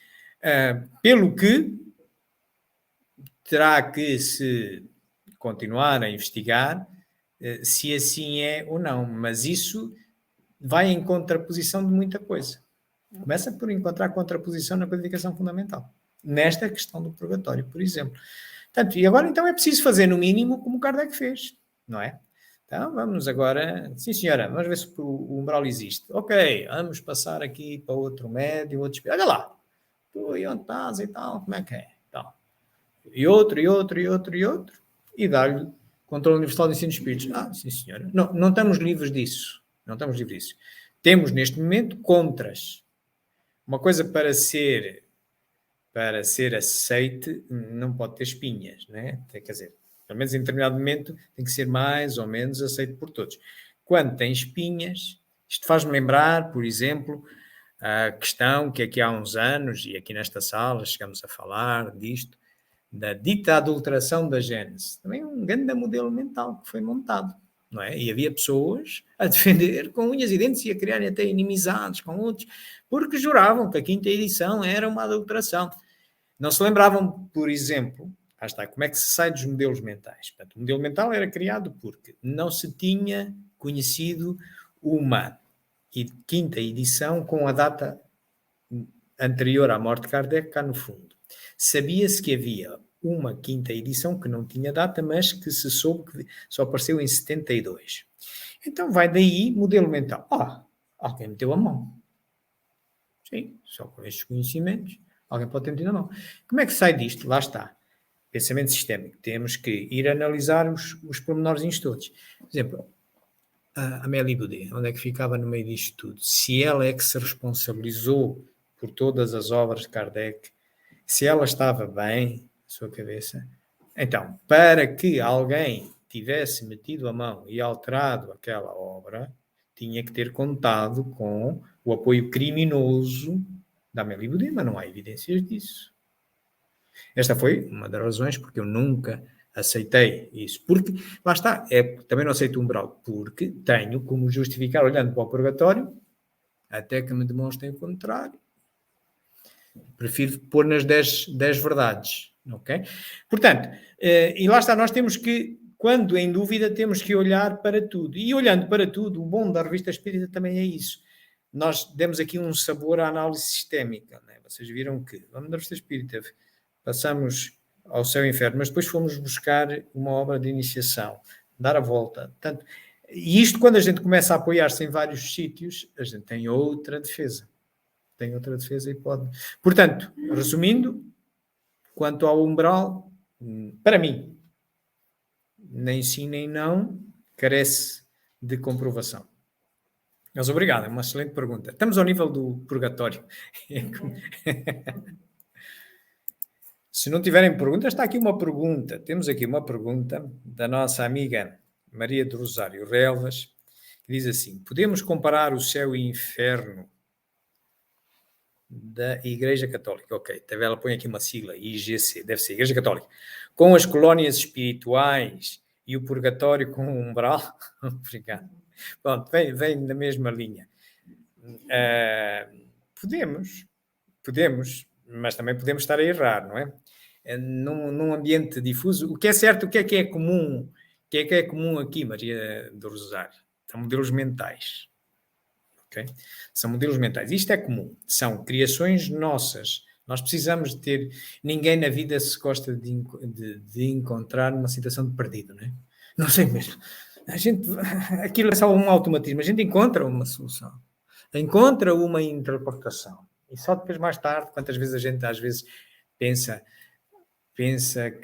pelo que terá que se continuar a investigar se assim é ou não, mas isso vai em contraposição de muita coisa. Começa por encontrar contraposição na codificação fundamental, nesta questão do purgatório, por exemplo. Portanto, e agora então é preciso fazer no mínimo como Kardec fez, não é? Então vamos agora, sim senhora, vamos ver se o umbral existe. Ok, vamos passar aqui para outro médio, outro espírito. Olha lá, tu e onde estás e tal, como é que é? Então, e outro, e dar-lhe Controle Universal de Ensino de Espíritos. Sim senhora. Não estamos livres disso. Temos neste momento contras. Uma coisa para ser para ser aceite, não pode ter espinhas, né? Quer dizer, pelo menos em determinado momento tem que ser mais ou menos aceito por todos. Quando tem espinhas, isto faz-me lembrar, por exemplo, a questão que aqui há uns anos, e aqui nesta sala chegamos a falar disto, da dita adulteração da Gênese. Também um grande modelo mental que foi montado, não é? E havia pessoas a defender com unhas e dentes e a criarem até inimizades com outros, porque juravam que a quinta edição era uma adulteração. Não se lembravam, por exemplo, está, como é que se sai dos modelos mentais? Portanto, o modelo mental era criado porque não se tinha conhecido uma quinta edição com a data anterior à morte de Kardec cá no fundo. Sabia-se que havia uma quinta edição que não tinha data, mas que se soube que só apareceu em 72. Então vai daí modelo mental. Alguém meteu a mão. Sim, só com estes conhecimentos, alguém pode ter metido a mão. Como é que sai disto? Lá está. Pensamento sistémico. Temos que ir analisar os pormenorzinhos todos. Por exemplo, a Amélie Boudet, onde é que ficava no meio disto tudo? Se ela é que se responsabilizou por todas as obras de Kardec, se ela estava bem, na sua cabeça, então, para que alguém tivesse metido a mão e alterado aquela obra, tinha que ter contado com o apoio criminoso da Amélie Boudet, mas não há evidências disso. Esta foi uma das razões porque eu nunca aceitei isso. Porque, lá está, também não aceito o umbral, porque tenho como justificar, olhando para o purgatório, até que me demonstrem o contrário. Prefiro pôr nas 10 verdades, ok? Portanto, e lá está, nós temos que, quando em dúvida, temos que olhar para tudo. E olhando para tudo, o bom da Revista Espírita também é isso. Nós demos aqui um sabor à análise sistémica, né? Vocês viram que, vamos da Revista Espírita, passamos ao céu e inferno, mas depois fomos buscar uma obra de iniciação, dar a volta. Portanto, e isto, quando a gente começa a apoiar-se em vários sítios, a gente tem outra defesa. Tem outra defesa e pode... Portanto, resumindo, quanto ao umbral, para mim, nem sim nem não, carece de comprovação. Mas obrigado, é uma excelente pergunta. Estamos ao nível do purgatório. Se não tiverem perguntas, está aqui uma pergunta. Temos aqui uma pergunta da nossa amiga Maria do Rosário Relvas, que diz assim: podemos comparar o céu e inferno da Igreja Católica? Ok, ela põe aqui uma sigla, IGC, deve ser Igreja Católica, com as colónias espirituais e o purgatório com o umbral? Obrigado. Pronto, vem na mesma linha. Podemos, mas também podemos estar a errar, não é? Num ambiente difuso, o que é certo, o que é comum? O que é comum aqui, Maria do Rosário? São modelos mentais. Okay? São modelos mentais. Isto é comum. São criações nossas. Nós precisamos de ter... Ninguém na vida se gosta de encontrar uma situação de perdido, não é? Não sei mesmo. Aquilo é só um automatismo. A gente encontra uma solução. Encontra uma interpretação. E só depois, mais tarde, quantas vezes a gente às vezes pensa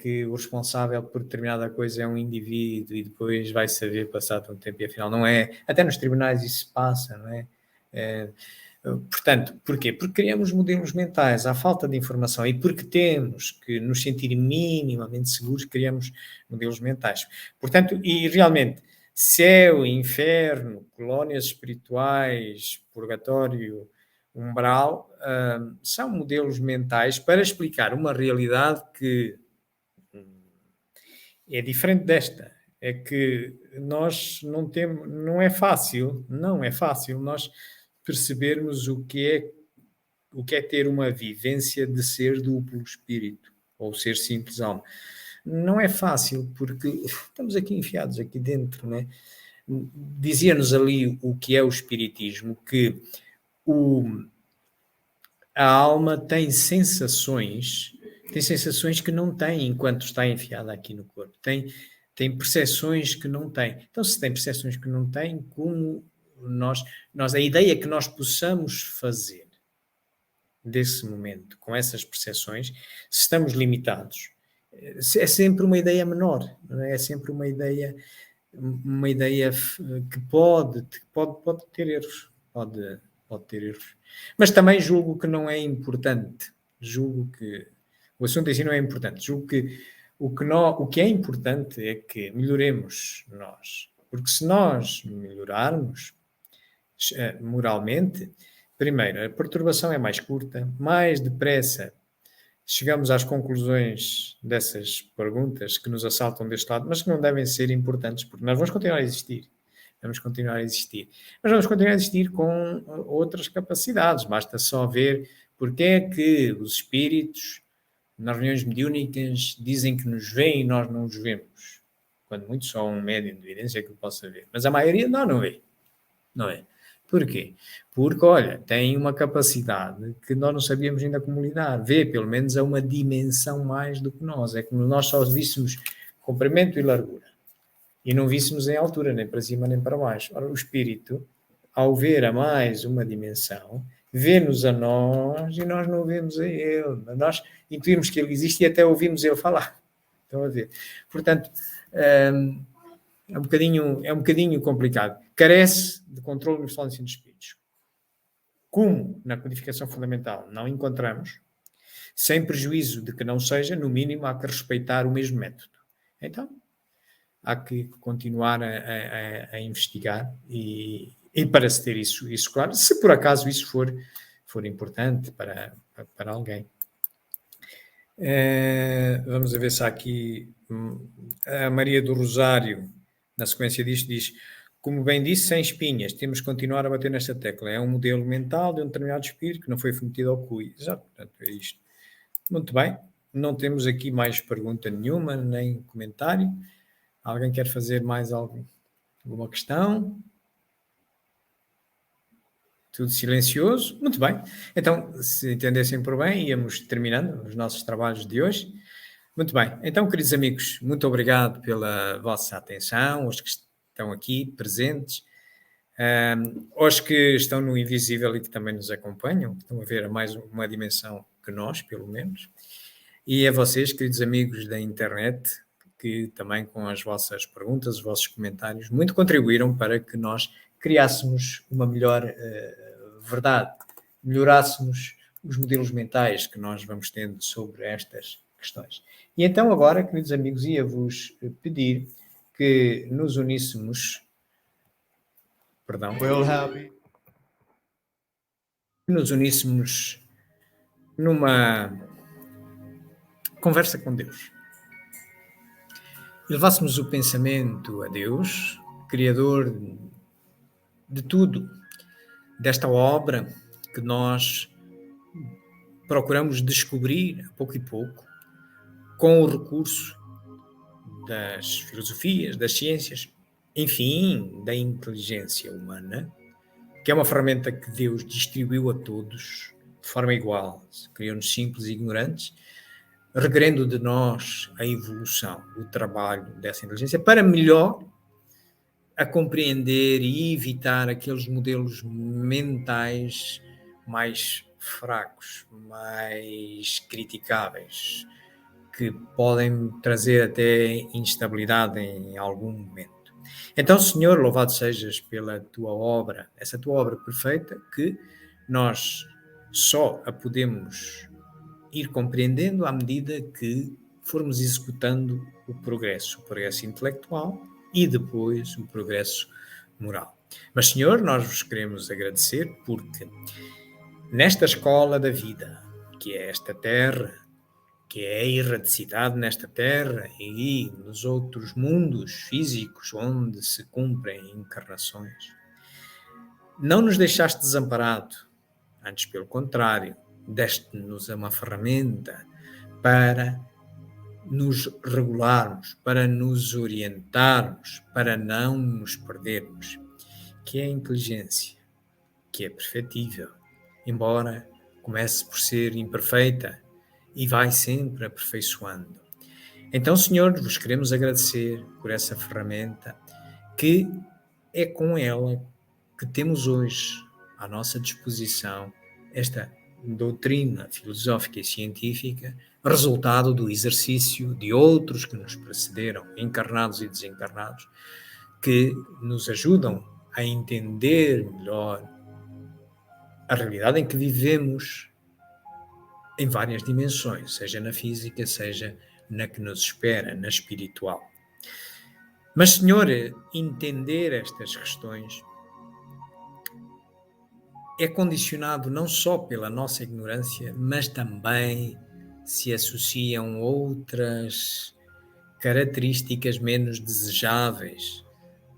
que o responsável por determinada coisa é um indivíduo e depois vai saber passado um tempo e afinal não é. Até nos tribunais isso se passa, não é? Portanto, porquê? Porque criamos modelos mentais à falta de informação e porque temos que nos sentir minimamente seguros, criamos modelos mentais. Portanto, e realmente, céu, inferno, colónias espirituais, purgatório, umbral, são modelos mentais para explicar uma realidade que é diferente desta. É que nós não é fácil nós percebermos o que é ter uma vivência de ser duplo espírito ou ser simples alma. Não é fácil porque estamos aqui enfiados aqui dentro, né? Dizia-nos ali o que é o espiritismo, que a alma tem sensações que não tem enquanto está enfiada aqui no corpo. Tem percepções que não tem. Então, se tem percepções que não tem, como a ideia que nós possamos fazer desse momento, com essas percepções, se estamos limitados, é sempre uma ideia menor, não é? É sempre uma ideia que pode ter erros, pode ter erros. Mas também julgo que não é importante julgo que o assunto em si não é importante. Julgo que o que é importante é que melhoremos nós. Porque se nós melhorarmos moralmente, primeiro, a perturbação é mais curta, mais depressa chegamos às conclusões dessas perguntas que nos assaltam deste lado, mas que não devem ser importantes, porque nós vamos continuar a existir. Vamos continuar a existir. Mas vamos continuar a existir com outras capacidades. Basta só ver porque é que os espíritos, nas reuniões mediúnicas, dizem que nos veem e nós não os vemos. Quando muito só um médium de evidência que o possa ver. Mas a maioria não vê. Não é? Porquê? Porque, olha, tem uma capacidade que nós não sabíamos ainda como lidar. Vê, pelo menos, a uma dimensão mais do que nós. É como nós só víssemos comprimento e largura. E não víssemos em altura, nem para cima, nem para baixo. Ora, o espírito, ao ver a mais uma dimensão, vê-nos a nós e nós não vemos a ele. Nós intuímos que ele existe e até ouvimos ele falar. Estão a ver? Portanto, é um bocadinho complicado. Carece de controle no estado de ensino de espíritos. Como na codificação fundamental não encontramos, sem prejuízo de que não seja, no mínimo há que respeitar o mesmo método. Então, há que continuar a investigar e para se ter isso claro, se por acaso isso for importante para alguém. Vamos ver se há aqui a Maria do Rosário, na sequência disto, diz: como bem disse, sem espinhas, temos que continuar a bater nesta tecla. É um modelo mental de um determinado espírito que não foi metido ao CUI. Exato, portanto, é isto. Muito bem, não temos aqui mais pergunta nenhuma, nem comentário. Alguém quer fazer mais alguma questão? Tudo silencioso? Muito bem. Então, se entendessem por bem, íamos terminando os nossos trabalhos de hoje. Muito bem. Então, queridos amigos, muito obrigado pela vossa atenção, os que estão aqui presentes, os que estão no invisível e que também nos acompanham, que estão a ver a mais uma dimensão que nós, pelo menos, e a vocês, queridos amigos da internet, que também com as vossas perguntas, os vossos comentários, muito contribuíram para que nós criássemos uma melhor verdade, melhorássemos os modelos mentais que nós vamos tendo sobre estas questões. E então agora, queridos amigos, ia-vos pedir que nos uníssemos, numa conversa com Deus. Levássemos o pensamento a Deus, Criador de tudo, desta obra que nós procuramos descobrir a pouco e pouco, com o recurso das filosofias, das ciências, enfim, da inteligência humana, que é uma ferramenta que Deus distribuiu a todos de forma igual, criou-nos simples e ignorantes, requerendo de nós a evolução, o trabalho dessa inteligência, para melhor a compreender e evitar aqueles modelos mentais mais fracos, mais criticáveis, que podem trazer até instabilidade em algum momento. Então, Senhor, louvado sejas pela tua obra, essa tua obra perfeita, que nós só a podemos ir compreendendo à medida que formos executando o progresso intelectual e depois o progresso moral. Mas, Senhor, nós vos queremos agradecer porque nesta escola da vida, que é esta terra, que é a erradicidade nesta terra e nos outros mundos físicos onde se cumprem encarnações, não nos deixaste desamparado, antes pelo contrário, deste-nos uma ferramenta para nos regularmos, para nos orientarmos, para não nos perdermos, que é a inteligência, que é perfectível, embora comece por ser imperfeita e vai sempre aperfeiçoando. Então, Senhor, vos queremos agradecer por essa ferramenta, que é com ela que temos hoje à nossa disposição esta doutrina filosófica e científica, resultado do exercício de outros que nos precederam, encarnados e desencarnados, que nos ajudam a entender melhor a realidade em que vivemos em várias dimensões, seja na física, seja na que nos espera, na espiritual. Mas, Senhor, entender estas questões é condicionado não só pela nossa ignorância, mas também se associam outras características menos desejáveis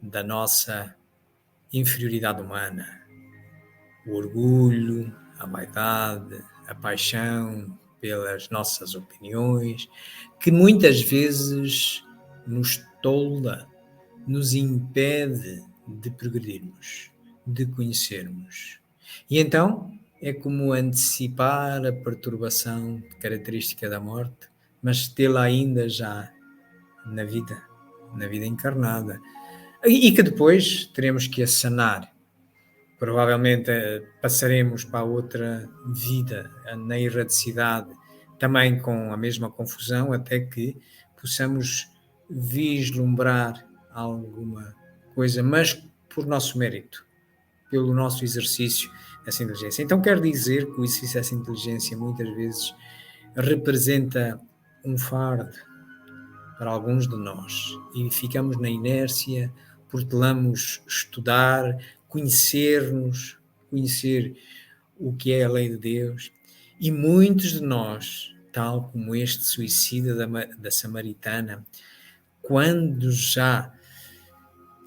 da nossa inferioridade humana. O orgulho, a vaidade, a paixão pelas nossas opiniões, que muitas vezes nos tola, nos impede de progredirmos, de conhecermos. E então é como antecipar a perturbação característica da morte, mas tê-la ainda já na vida encarnada. E que depois teremos que a sanar. Provavelmente passaremos para outra vida, na erradicidade, também com a mesma confusão, até que possamos vislumbrar alguma coisa, mas por nosso mérito, pelo nosso exercício dessa inteligência. Então quer dizer que o exercício dessa inteligência muitas vezes representa um fardo para alguns de nós e ficamos na inércia, protelamos estudar, conhecer-nos, conhecer o que é a lei de Deus, e muitos de nós, tal como este suicida da Samaritana, quando já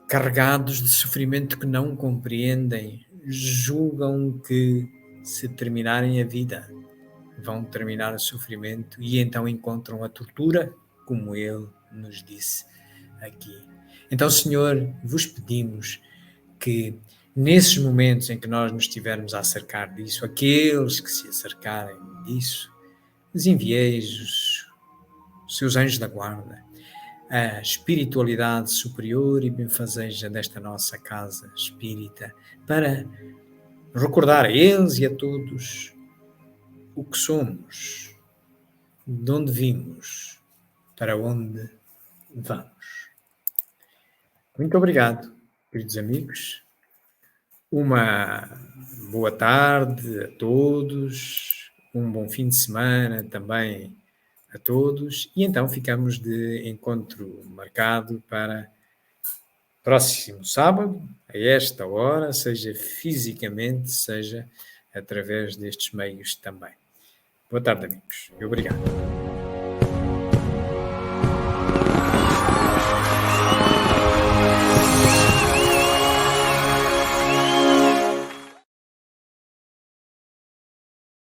carregados de sofrimento que não compreendem, julgam que se terminarem a vida vão terminar o sofrimento e então encontram a tortura, como ele nos disse aqui. Então, Senhor, vos pedimos que nesses momentos em que nós nos estivermos a acercar disso, aqueles que se acercarem disso, os envieis os seus anjos da guarda, a espiritualidade superior e benfazeja desta nossa casa espírita, para recordar a eles e a todos o que somos, de onde vimos, para onde vamos. Muito obrigado, queridos amigos. Uma boa tarde a todos, um bom fim de semana também a todos, e então ficamos de encontro marcado para próximo sábado, a esta hora, seja fisicamente, seja através destes meios também. Boa tarde, amigos, e obrigado.